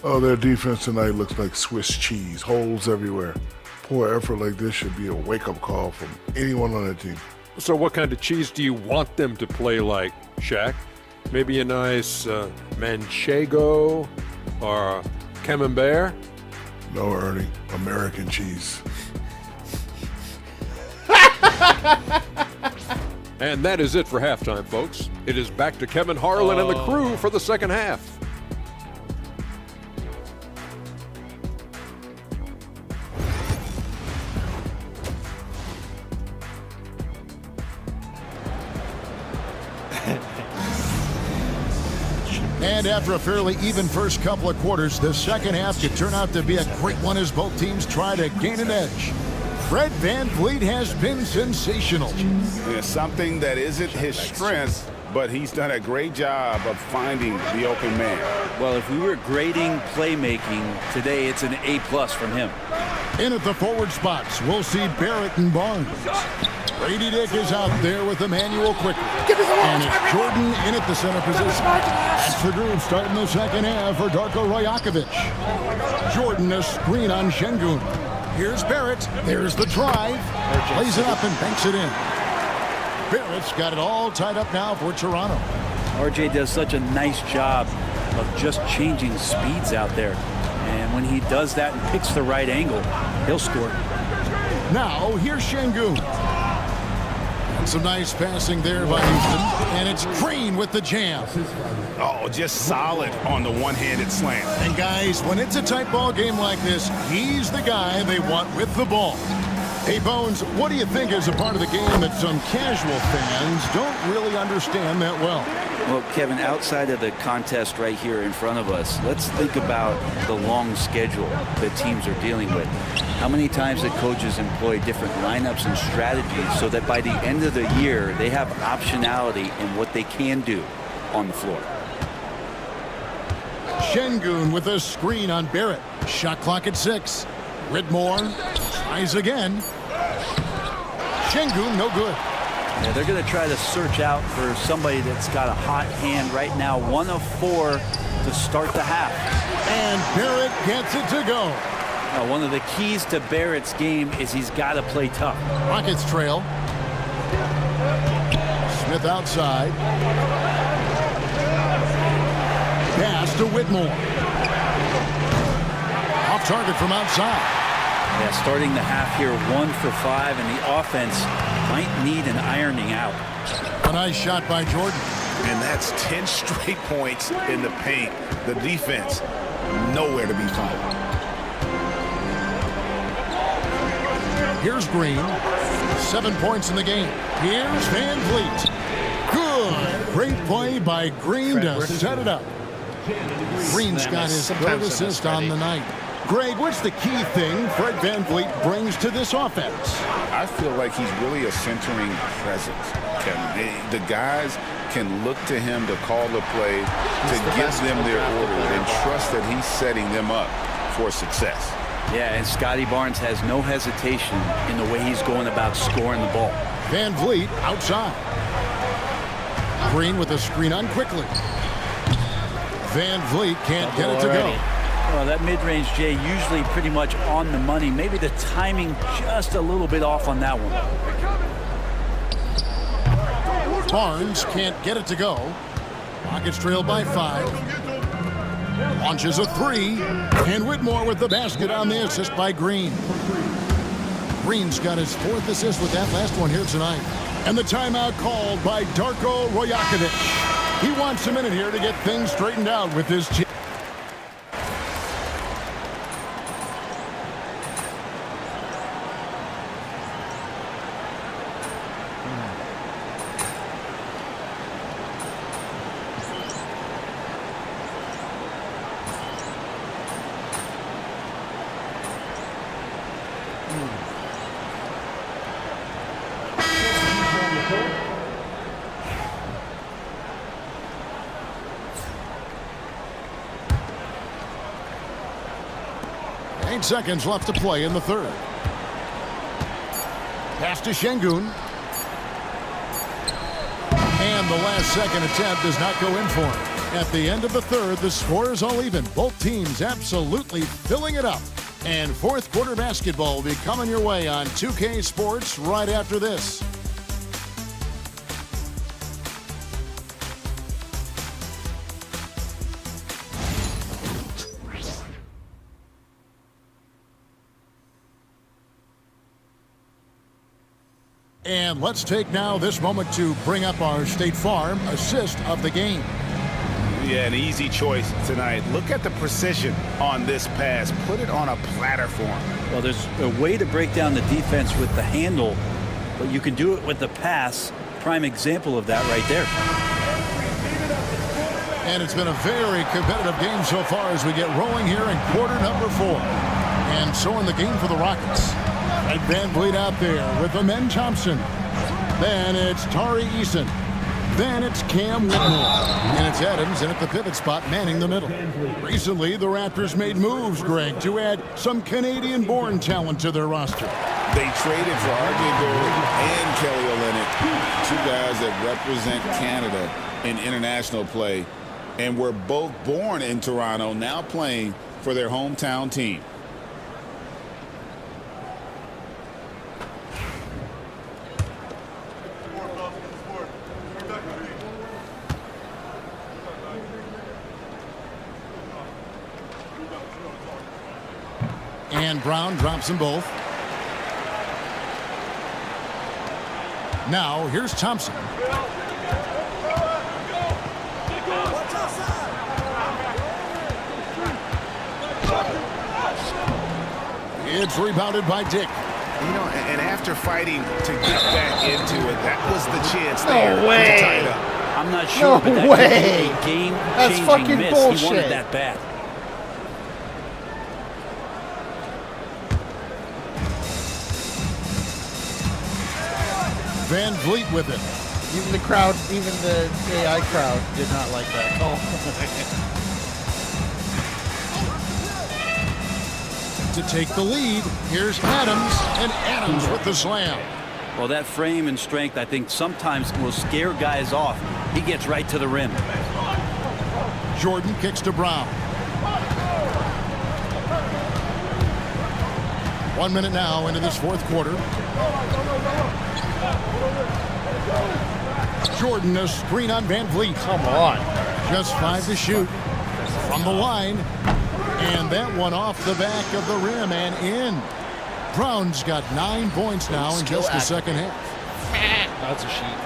Oh, their defense tonight looks like Swiss cheese. Holes everywhere. Poor effort like this should be a wake-up call from anyone on that team. So what kind of cheese do you want them to play like, Shaq? Maybe a nice Manchego or Camembert? No, Ernie. American cheese. And that is it for halftime, folks. It is back to Kevin Harlan and the crew for the second half. And after a fairly even first couple of quarters, the second half could turn out to be a great one as both teams try to gain an edge. Fred VanVleet has been sensational. Yeah, something that isn't his strength, but he's done a great job of finding the open man. Well, if we were grading playmaking today, it's an A+ from him. In at the forward spots, we'll see Barrett and Barnes. Grady Dick is out there with Emmanuel quickly. And it's Jordan in at the center position. That's the group starting the second half for Darko Rajakovic. Jordan a screen on Şengün. Here's Barrett. There's the drive. Plays it up and banks it in. Barrett's got it all tied up now for Toronto. RJ does such a nice job of just changing speeds out there. And when he does that and picks the right angle, he'll score. Now, here's Şengün. Some nice passing there by Houston. And it's Green with the jam. Oh, just solid on the one-handed slam. And guys, when it's a tight ball game like this, he's the guy they want with the ball. Hey, Bones, what do you think is a part of the game that some casual fans don't really understand that well? Well, Kevin, outside of the contest right here in front of us, let's think about the long schedule that teams are dealing with. How many times the coaches employ different lineups and strategies so that by the end of the year, they have optionality in what they can do on the floor. Şengün with a screen on Barrett. Shot clock at 6. Ridmore tries again. Şengün no good. Yeah, they're going to try to search out for somebody that's got a hot hand right now. 1 of 4 to start the half. And Barrett gets it to go. Now, one of the keys to Barrett's game is he's got to play tough. Rockets trail. Smith outside. Pass to Whitmore. Off target from outside. Yeah, starting the half here, 1 for 5, and the offense might need an ironing out. A nice shot by Jordan. And that's 10 straight points in the paint. The defense, nowhere to be found. Here's Green. 7 points in the game. Here's Van Vliet. Good. Great play by Green to set it up. Green's got his third assist on the night. Greg, what's the key thing Fred Van Vliet brings to this offense? I feel like he's really a centering presence, Kevin. The guys can look to him to call the play, to give them their orders, and trust that he's setting them up for success. Yeah, and Scotty Barnes has no hesitation in the way he's going about scoring the ball. Van Vliet outside. Green with a screen on quickly. Van Vliet can't get it to go. Well, that mid-range, Jay, usually pretty much on the money. Maybe the timing just a little bit off on that one. Barnes can't get it to go. Rockets trail by 5. Launches a 3. And Whitmore with the basket on the assist by Green. Green's got his 4th assist with that last one here tonight. And the timeout called by Darko Rajakovic. He wants a minute here to get things straightened out with his team. Seconds left to play in the third. Pass to Şengün. And the last second attempt does not go in for him. At the end of the third, the score is all even. Both teams absolutely filling it up. And fourth quarter basketball will be coming your way on 2K Sports right after this. And let's take now this moment to bring up our State Farm assist of the game. Yeah, an easy choice tonight. Look at the precision on this pass. Put it on a platter for him. Well, there's a way to break down the defense with the handle, but you can do it with the pass. Prime example of that right there. And it's been a very competitive game so far as we get rolling here in quarter number 4. And so in the game for the Rockets. And Van Vliet out there with Amen Thompson. Then it's Tari Eason. Then it's Cam Whitmore. And it's Adams in at the pivot spot manning the middle. Recently, the Raptors made moves, Greg, to add some Canadian-born talent to their roster. They traded for R.J. Barrett and Kelly Olynyk, 2 guys that represent Canada in international play and were both born in Toronto, now playing for their hometown team. And Brown drops them both. Now, here's Thompson. It's rebounded by Dick. You know, and after fighting to get back into it, that was the chance there No way. to tie it up. I'm not sure, but that way. could be a game-changing That's fucking miss. bullshit. He wanted that bad. Van Vliet with it. Even the crowd, even the AI crowd did not like that call. To take the lead, here's Adams, and Adams with the slam. Well, that frame and strength, I think, sometimes will scare guys off. He gets right to the rim. Jordan kicks to Brown. 1 minute now into this fourth quarter. Jordan, a screen on Van Vliet. Come on. Just 5 to shoot from the line. And that one off the back of the rim and in. Brown's got 9 points now in just the second half. That's a sheet.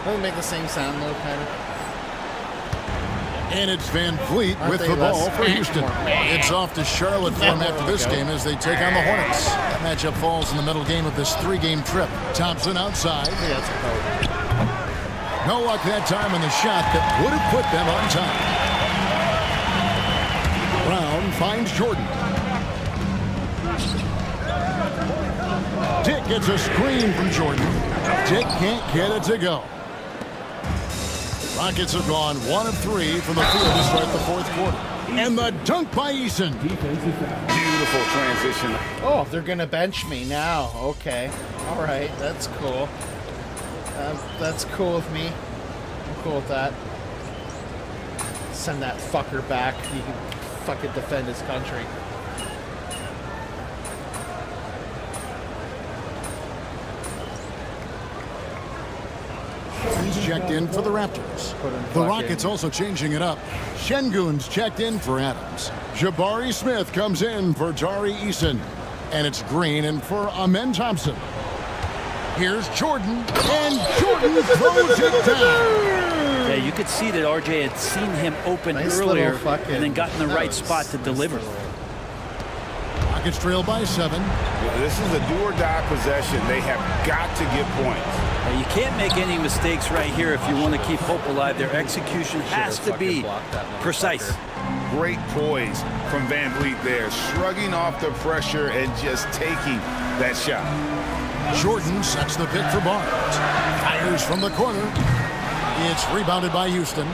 Doesn't it make the same sound though, kind of. And it's Van Vliet Aren't with they the ball less- for Houston. It's off to Charlotte for them after this game as they take on the Hornets. That matchup falls in the middle game of this 3-game trip. Thompson outside. No luck that time on the shot that would have put them on top. Brown finds Jordan. Dick gets a screen from Jordan. Dick can't get it to go. Rockets have gone 1 of 3 from the field to start the fourth quarter. And the dunk by Eason. Beautiful transition. Oh, they're gonna bench me now. Okay, all right, that's cool. That's cool with me. I'm cool with that. Send that fucker back. He can fucking defend his country. He's checked in for the Raptors. The Rockets also changing it up. Şengün's checked in for Adams. Jabari Smith comes in for Tari Eason. And it's Green in for Amen Thompson. Here's Jordan, and Jordan throws it down. Yeah, you could see that RJ had seen him open Nice earlier little fucking- and then got in the that right was spot to deliver. Rockets trail by 7. This is a do-or-die possession. They have got to get points. Now, you can't make any mistakes right here if you want to keep hope alive. Their execution has to be precise. Great poise from Van Vliet there, shrugging off the pressure and just taking that shot. Jordan sets the pick for Barnes. Fires from the corner. It's rebounded by Houston.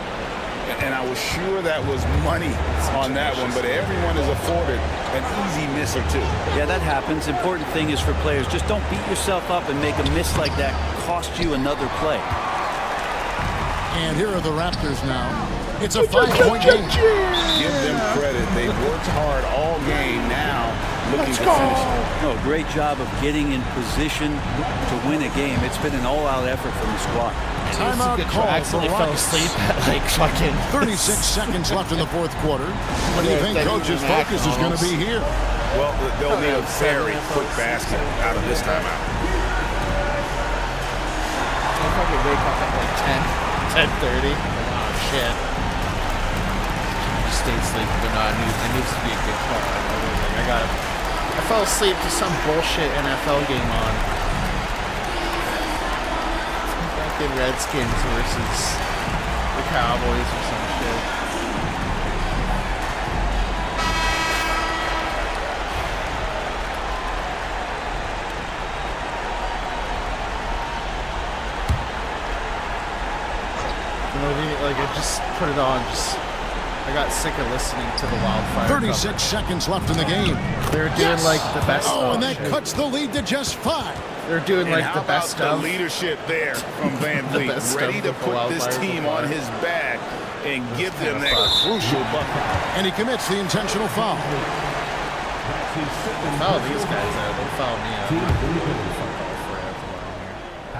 And I was sure that was money on that one, but everyone is afforded an easy miss or two. Yeah, that happens. Important thing is for players, just don't beat yourself up and make a miss like that cost you another play. And here are the Raptors now. It's a 5-point game. Give them credit. They worked hard all game now, looking to finish it. No, great job of getting in position to win a game. It's been an all-out effort from the squad. Timeout call for accidentally fell Rockets. asleep at like fucking 36 seconds left in the fourth quarter. What do you think coach's focus is going to be here? Well, they'll need a very quick basket out of this timeout. I'll probably wake up at like 10:30. Oh shit. Just stayed sleeping, but no, it needs to be a good call. I fell asleep to some bullshit NFL game on. Fucking Redskins versus the Cowboys or some shit. Like I just put it on, I got sick of listening to the Wildfire 36 coverage. seconds left in the game. They were doing like the best Oh, and that shit. cuts the lead to just 5. They're doing And like how the best about stuff. the leadership there from Van The Vliet, best ready stuff to with the put this Wildfires team before. on his back and give them that crucial bucket. And he commits the intentional foul. Foul these guys out. Don't foul me out.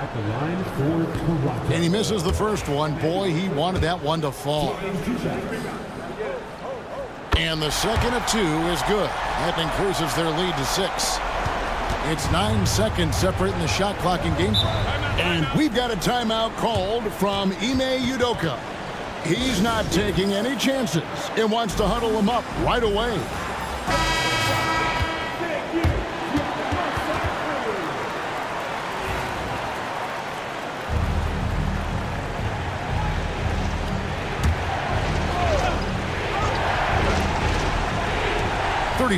At the line for Toronto. And he misses the first one. Boy, he wanted that one to fall. And the second of 2 is good. That increases their lead to 6. It's 9 seconds separating the shot clock and game clock. And we've got a timeout called from Ime Udoka. He's not taking any chances and wants to huddle them up right away.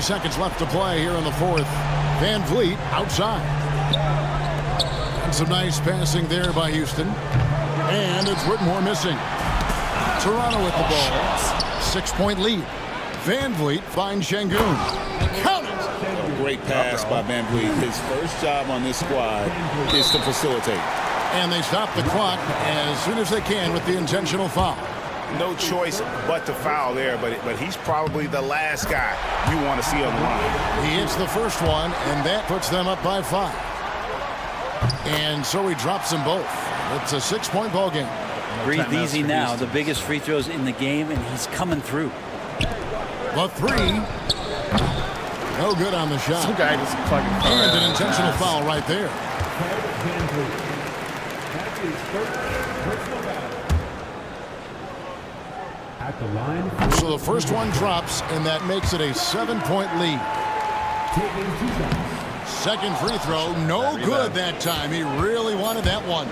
Seconds left to play here in the fourth. Van Vliet outside. And some nice passing there by Houston. And it's Whitmore missing. Toronto with the ball. 6-point lead. Van Vliet finds Şengün. Count it! A great pass by Van Vliet. His first job on this squad is to facilitate. And they stop the clock as soon as they can with the intentional foul. No choice but to foul there, but he's probably the last guy you want to see on the line. He hits the first one, and that puts them up by 5. And so he drops them both. It's a 6-point ball game. Breathe easy now. The biggest free throws in the game, and he's coming through. The 3. No good on the shot. Some guy just fucking And an intentional foul right there. his first personal foul. At the line. So the first one drops, and that makes it a 7-point lead. Taking 2 shots. Second free throw, no good that time. He really wanted that one.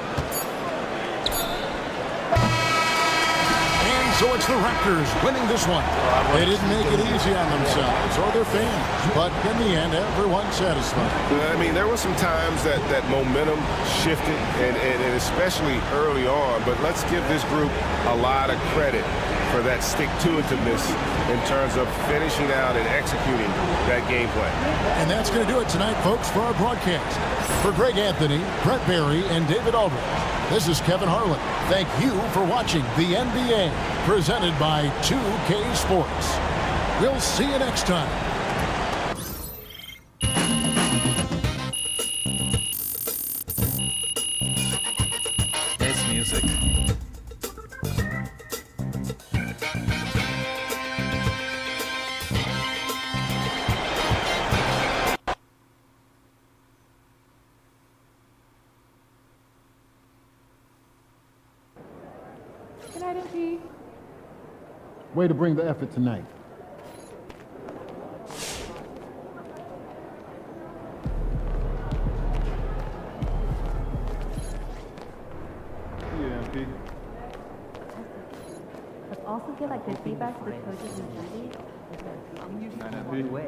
And so it's the Raptors winning this one. They didn't make it easy on themselves or their fans, but in the end, everyone's satisfied. I mean, there were some times that momentum shifted, and especially early on, but let's give this group a lot of credit for that stick-to-itiveness in terms of finishing out and executing that game plan. And that's going to do it tonight, folks, for our broadcast. For Greg Anthony, Brett Barry, and David Aldridge, this is Kevin Harlan. Thank you for watching the NBA, presented by 2K Sports. We'll see you next time. Nice music. Good night, MP. Way to bring the effort tonight. But also feel like the feedback for the coaches and studies is that I'm usually on the way.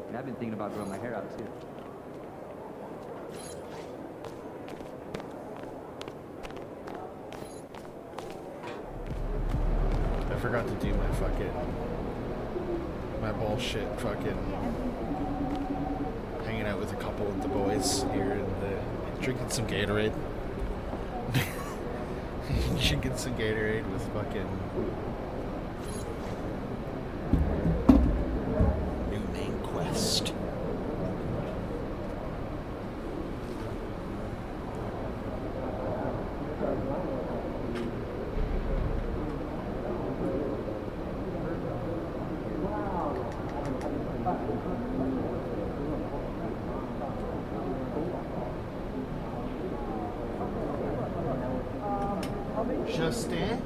And I've been thinking about growing my hair out too. I forgot to do my bullshit fucking hanging out with a couple of the boys here and drinking some Gatorade. Drinking some Gatorade with fucking New Main Quest. Justin?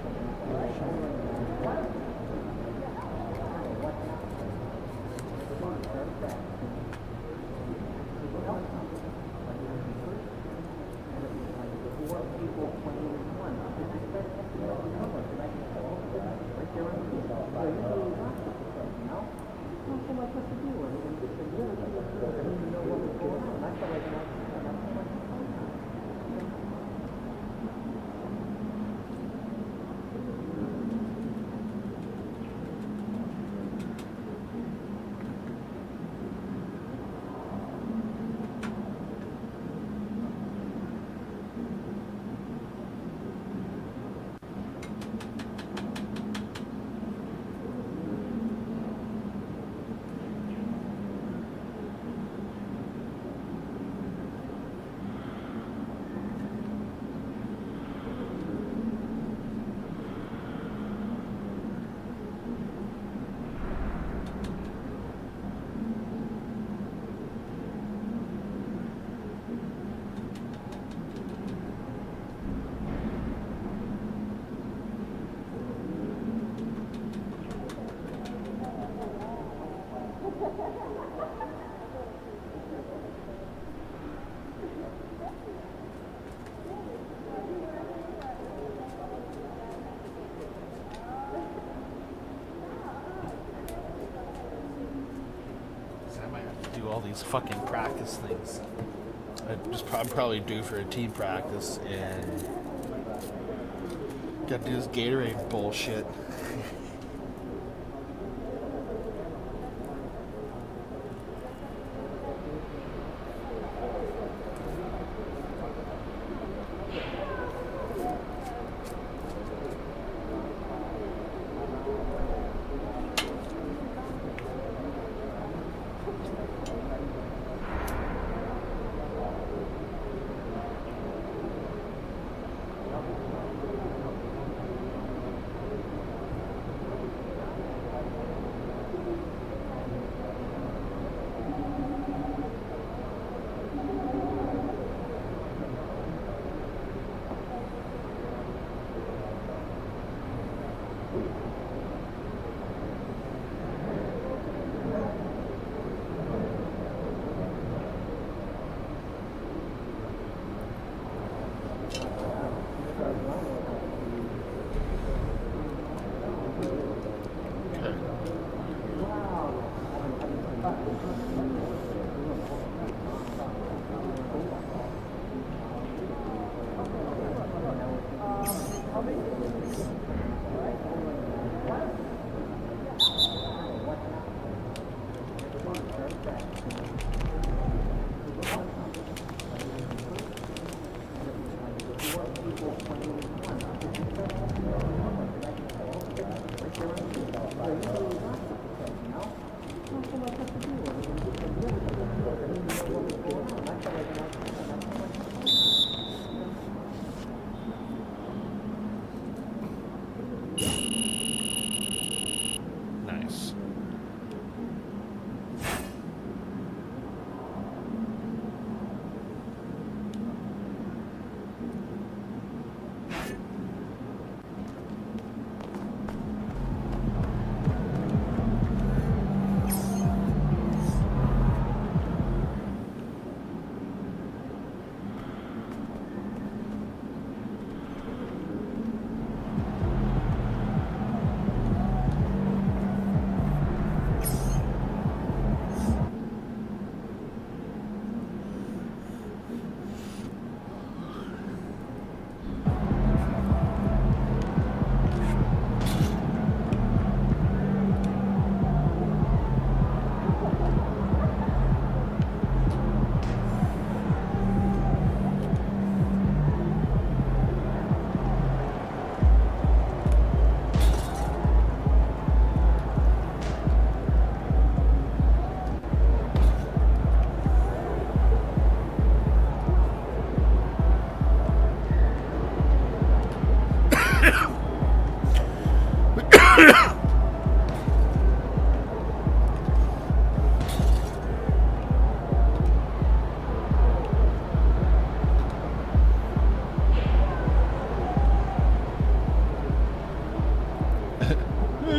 All these fucking practice things. I'm probably due for a team practice and gotta do this Gatorade bullshit.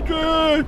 Good.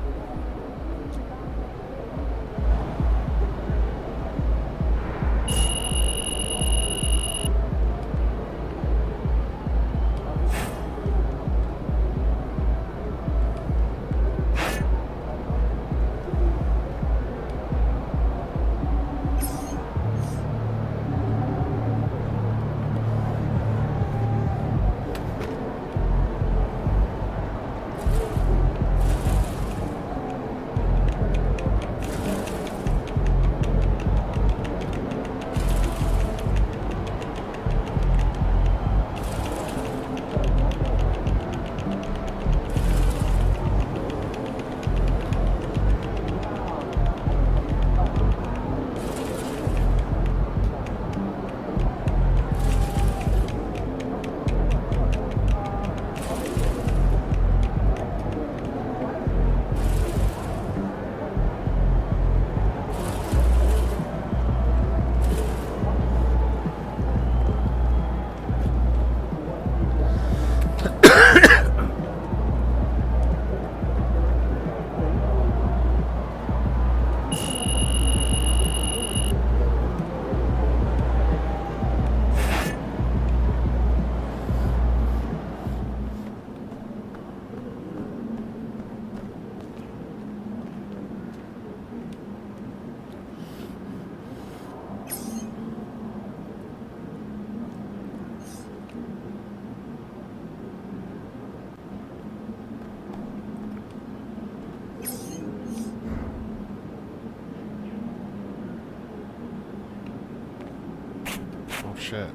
Oh shit.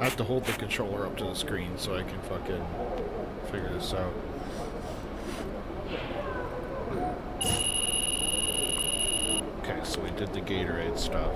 I have to hold the controller up to the screen so I can fucking figure this out. Okay, so we did the Gatorade stuff.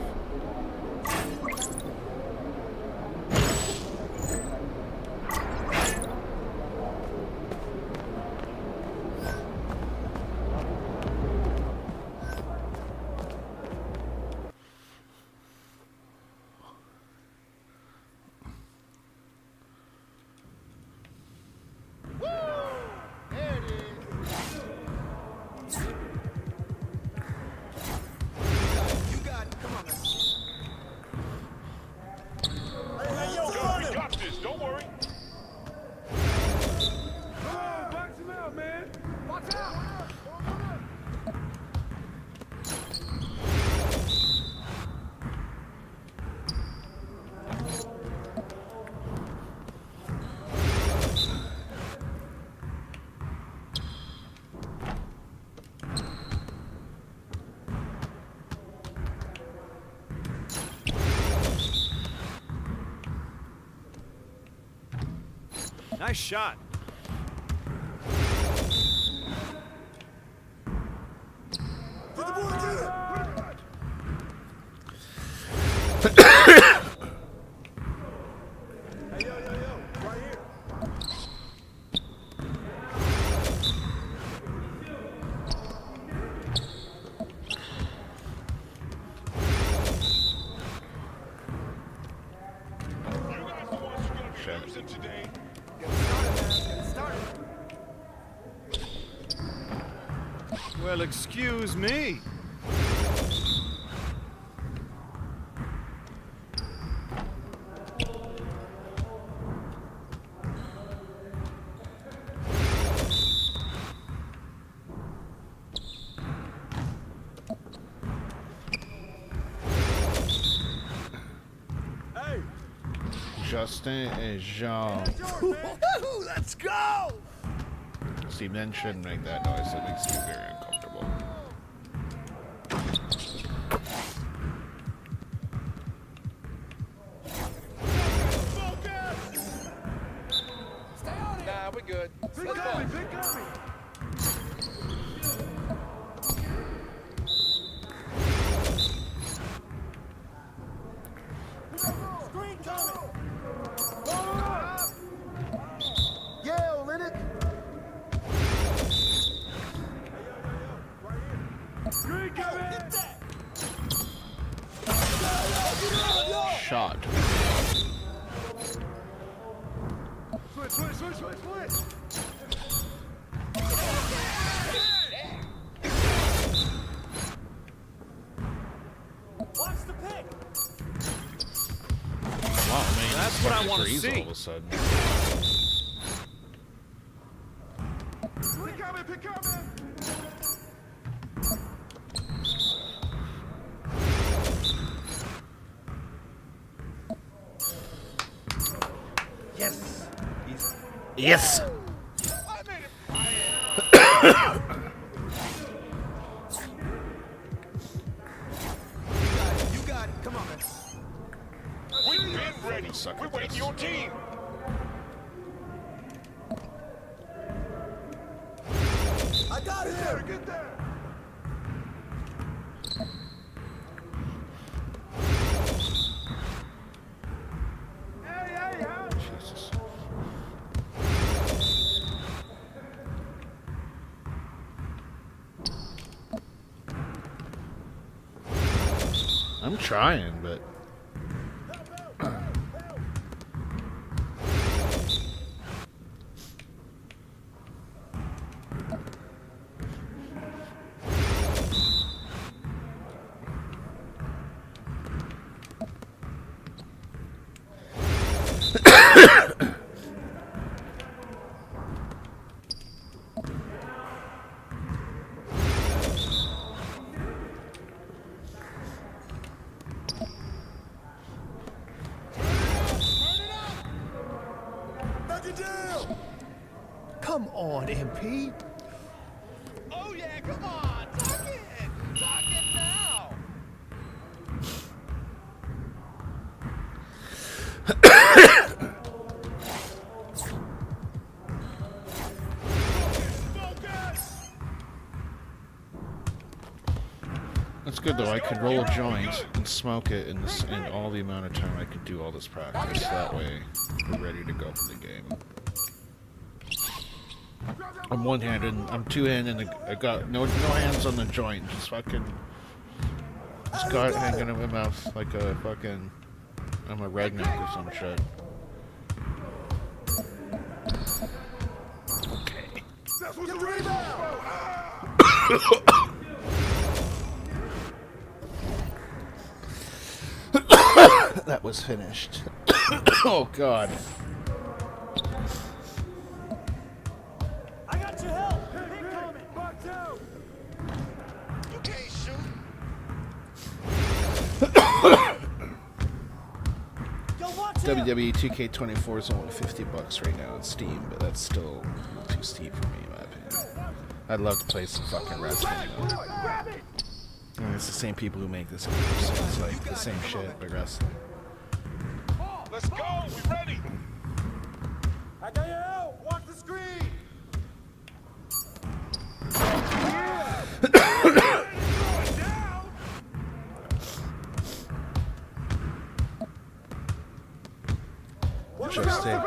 Nice shot. Well, excuse me. Justin and Jean. Let's go! See, men shouldn't make that noise. It makes me very uncomfortable. Nah, we're good. Let's go. Screen coming. Yeah, Olenek. Screen coming. Shot. Switch. Watch the pick. Wow, man, That's what I want to freeze see. all of a sudden. Pick coming. Yes. Yes. You got it. Come on, man. We've been ready. Suck We're at waiting this. your team. I got it. Get there. Jesus. I'm trying, but Come on, MP. Oh yeah, come on. Talk it. Talk it now. that's good though. I could roll a joint and smoke it in all the amount of time I could do all this practice. That way, we're ready to go for the game. I'm one-handed. I'm two-handed. I got no hands on the joint. Just fucking. Just got it hanging in my mouth like a fucking. I'm a redneck or some shit. Okay. That was finished. Oh God. I got your help. Pick coming. Back down. You can't shoot. Yo, watch him. WWE 2K24 is only $50 right now on Steam, but that's still too steep for me, in my opinion. I'd love to play some fucking wrestling. Grab it. And it's the same people who make this game, so it's like the same shit, but wrestling. Let's go. We ready. I got your help. Watch the screen. Joystick,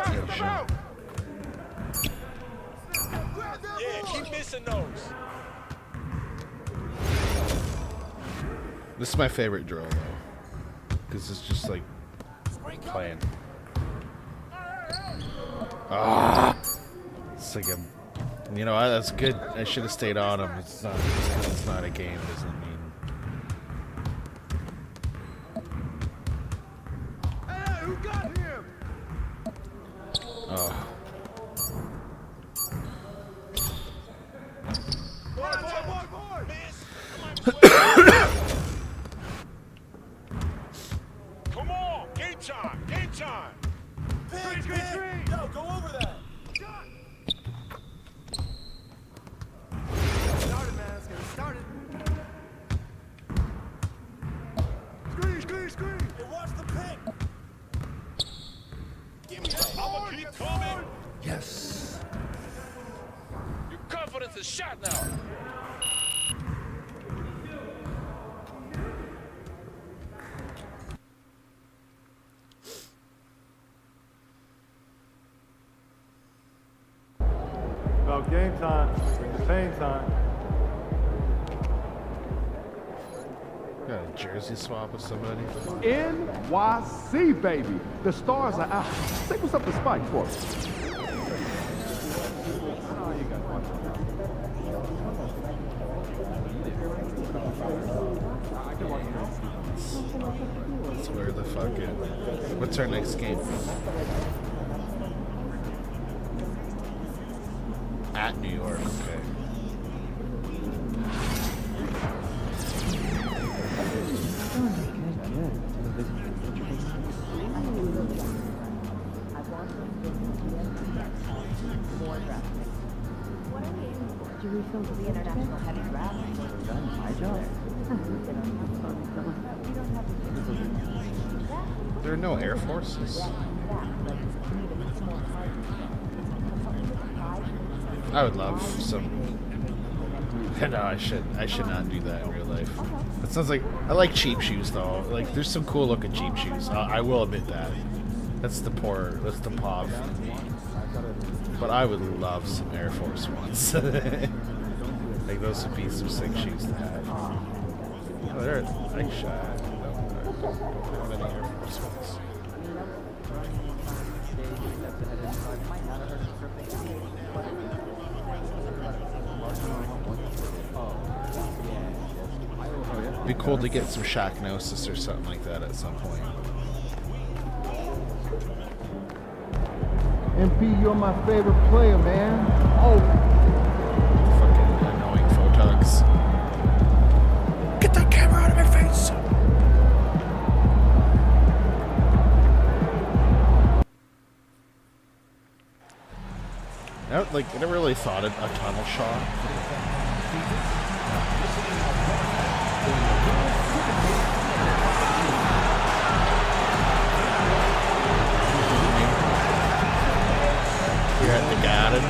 Yeah, keep missing those. This is my favorite drill though, because it's just like playing. Ah, it's like a, you know, that's good. I should have stayed on him. It's not just because it's not a game doesn't mean. Hey, who got him? Oh. Come on, game time, game time. Yes. Your confidence is shot now. About game time. It's pain time. Got a jersey swap with somebody. NYC, baby. The stars are out. Say what's up to Spike for us. That's where the fuck is. What's our next game? At New York, okay. Jerusalem to the international heavy draft. My job. There are no Air Forces. I would love some. No, I should not do that in real life. That sounds like I like cheap shoes though. Like there's some cool looking cheap shoes. I will admit that. That's the POV. But I would love some Air Force Ones. Like those would be some sick shoes to have. Oh, they're like shot. Don't have any Air Force Ones. It'd be cool to get some Shacknosis or something like that at some point. MP, you're my favorite player, man. Oh. Fucking annoying photogs. Get that camera out of my face! I never really thought of a tunnel shot. Here at the Garden.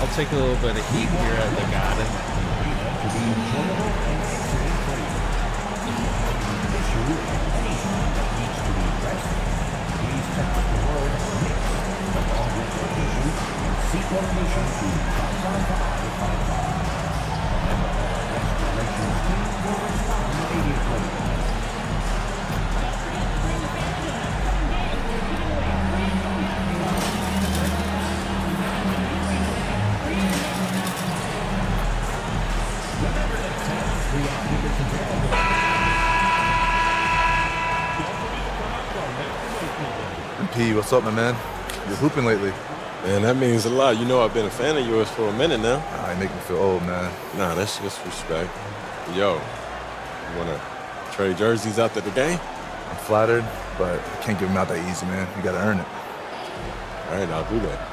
I'll take a little bit of heat here at the Garden. P, what's up, my man? You're hooping lately. Man, that means a lot. You know I've been a fan of yours for a minute now. Nah, you make me feel old, man. Nah, that's just respect. Yo, you want to trade jerseys after the game? I'm flattered, but I can't give them out that easy, man. You got to earn it. All right, I'll do that.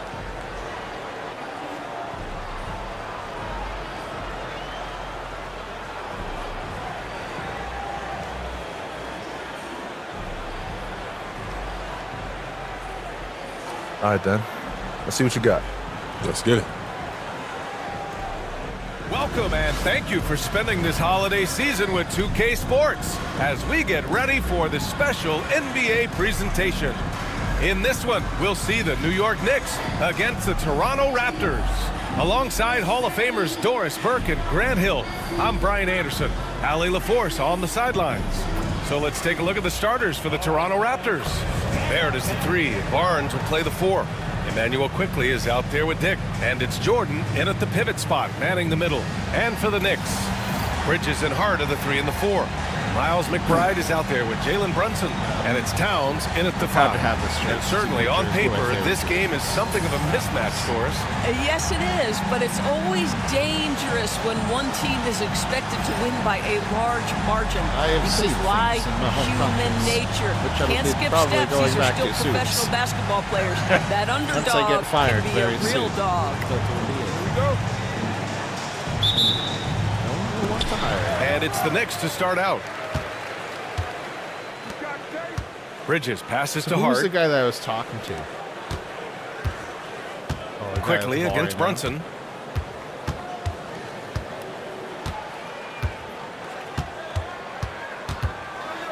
All right, then. Let's see what you got. Let's get it. Welcome and thank you for spending this holiday season with 2K Sports as we get ready for the special NBA presentation. In this one, we'll see the New York Knicks against the Toronto Raptors. Alongside Hall of Famers Doris Burke and Grant Hill, I'm Brian Anderson. Allie LaForce on the sidelines. So let's take a look at the starters for the Toronto Raptors. Barrett is the 3. Barnes will play the 4. Emmanuel Quickley is out there with Dick. And it's Jordan in at the pivot spot, manning the middle. And for the Knicks, Bridges and Hart are the 3 and the 4. Miles McBride is out there with Jalen Brunson. And it's Towns in at the 5. And certainly on paper, this game is something of a mismatch for us. Yes, it is, but it's always dangerous when one team is expected to win by a large margin. Because why? Human nature. Can't skip steps. These are still professional basketball players. That underdog can be a real dog. Here we go. And it's the Knicks to start out. Bridges passes to Hart. Who's the guy that I was talking to? Quickly against Brunson.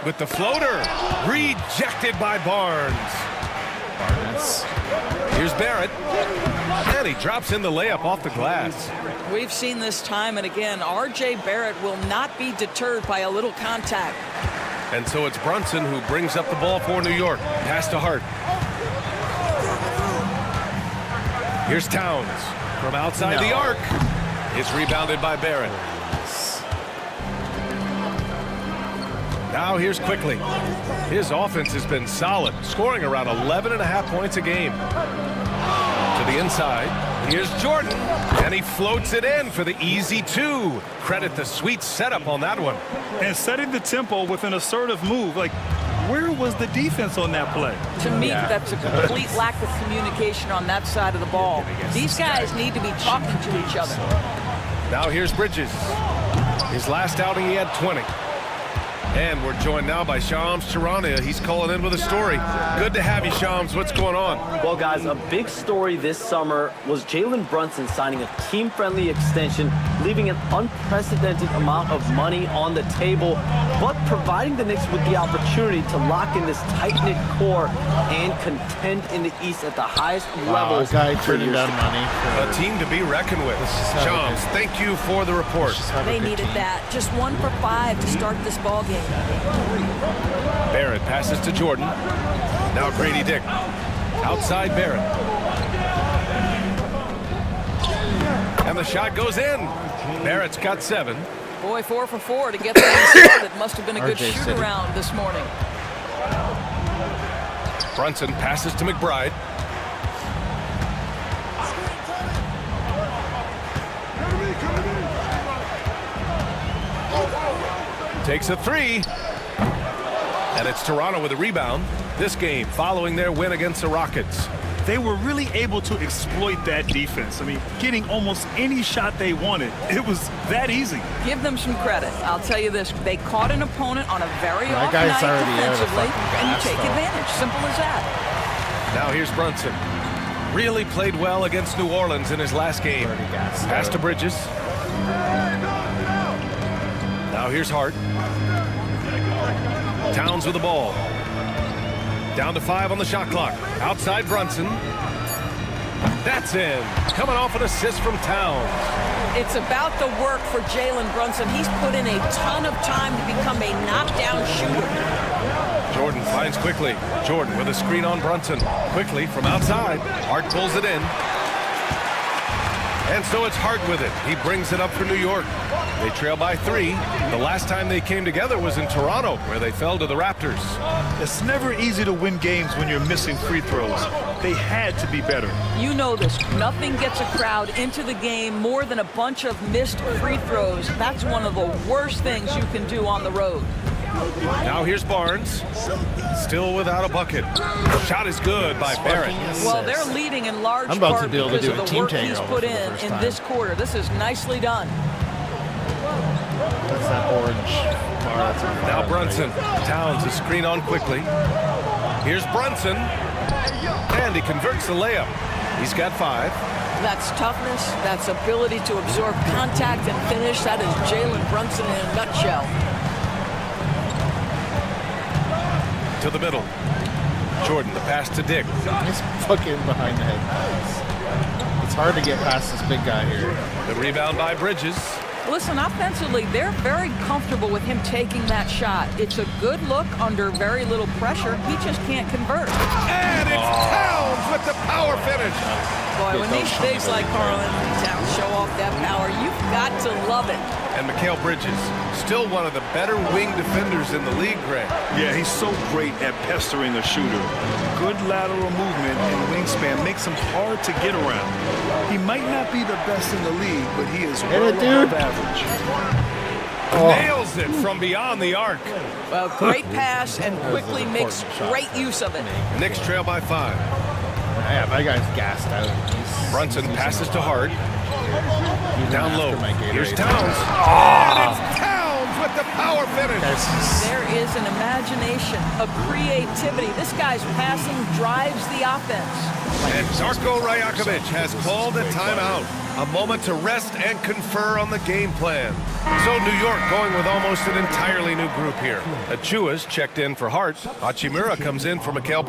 With the floater, rejected by Barnes. Here's Barrett, and he drops in the layup off the glass. We've seen this time and again. R.J. Barrett will not be deterred by a little contact. And so it's Brunson who brings up the ball for New York. Pass to Hart. Here's Towns from outside the arc. It's rebounded by Barrett. Now here's Quickly. His offense has been solid, scoring around 11.5 points a game. To the inside, here's Jordan, and he floats it in for the easy 2. Credit the sweet setup on that one. And setting the tempo with an assertive move. Like, where was the defense on that play? To me, that's a complete lack of communication on that side of the ball. These guys need to be talking to each other. Now here's Bridges. His last outing, he had 20. And we're joined now by Shams Charania. He's calling in with a story. Good to have you, Shams. What's going on? Well, guys, a big story this summer was Jalen Brunson signing a team-friendly extension, leaving an unprecedented amount of money on the table, but providing the Knicks with the opportunity to lock in this tight-knit core and contend in the East at the highest levels. Guy turned down money. A team to be reckoned with. Shams, thank you for the report. They needed that. Just 1 for 5 to start this ball game. Barrett passes to Jordan. Now Grady Dick. Outside Barrett. And the shot goes in. Barrett's got 7. Boy, 4 for 4 to get things started. Must have been a good shoot-around this morning. Brunson passes to McBride. Takes a 3. And it's Toronto with a rebound. This game following their win against the Rockets. They were really able to exploit that defense. I mean, getting almost any shot they wanted. It was that easy. Give them some credit. I'll tell you this. They caught an opponent on a very off night defensively, and you take advantage. Simple as that. Now here's Brunson. Really played well against New Orleans in his last game. Pass to Bridges. Now here's Hart. Towns with the ball. Down to 5 on the shot clock. Outside Brunson. That's in. Coming off an assist from Towns. It's about the work for Jalen Brunson. He's put in a ton of time to become a knockdown shooter. Jordan finds Quickly. Jordan with a screen on Brunson. Quickly from outside. Hart pulls it in. And so it's Hart with it. He brings it up for New York. They trail by 3. The last time they came together was in Toronto, where they fell to the Raptors. It's never easy to win games when you're missing free throws. They had to be better. You know this. Nothing gets a crowd into the game more than a bunch of missed free throws. That's one of the worst things you can do on the road. Now here's Barnes. Still without a bucket. Shot is good by Barrett. Well, they're leading in large part because of the work he's put in this quarter. This is nicely done. That's that orange bar. Now Brunson. Towns a screen on Quickly. Here's Brunson. And he converts the layup. He's got 5. That's toughness. That's ability to absorb contact and finish. That is Jalen Brunson in a nutshell. To the middle. Jordan, the pass to Dick. He's fucking behind the head. It's hard to get past this big guy here. The rebound by Bridges. Listen, offensively, they're very comfortable with him taking that shot. It's a good look under very little pressure. He just can't convert. And it's Towns with the power finish. Boy, when these bigs like Karl-Anthony Towns show off that power, you've got to love it. And Mikal Bridges, still one of the better wing defenders in the league, Greg. Yeah, he's so great at pestering a shooter. Good lateral movement and wingspan makes him hard to get around. He might not be the best in the league, but he is well above average. Nails it from beyond the arc. Well, great pass and quickly makes great use of it. Knicks trail by 5. Yeah, my guy's gassed out. Brunson passes to Hart. Down low. Here's Towns. And it's Towns with the power finish. There is an imagination, a creativity. This guy's passing drives the offense. And Darko Rajakovic has called a timeout. A moment to rest and confer on the game plan. So New York going with almost an entirely new group here. Achua's checked in for Hart. Hachimura comes in for Mikhail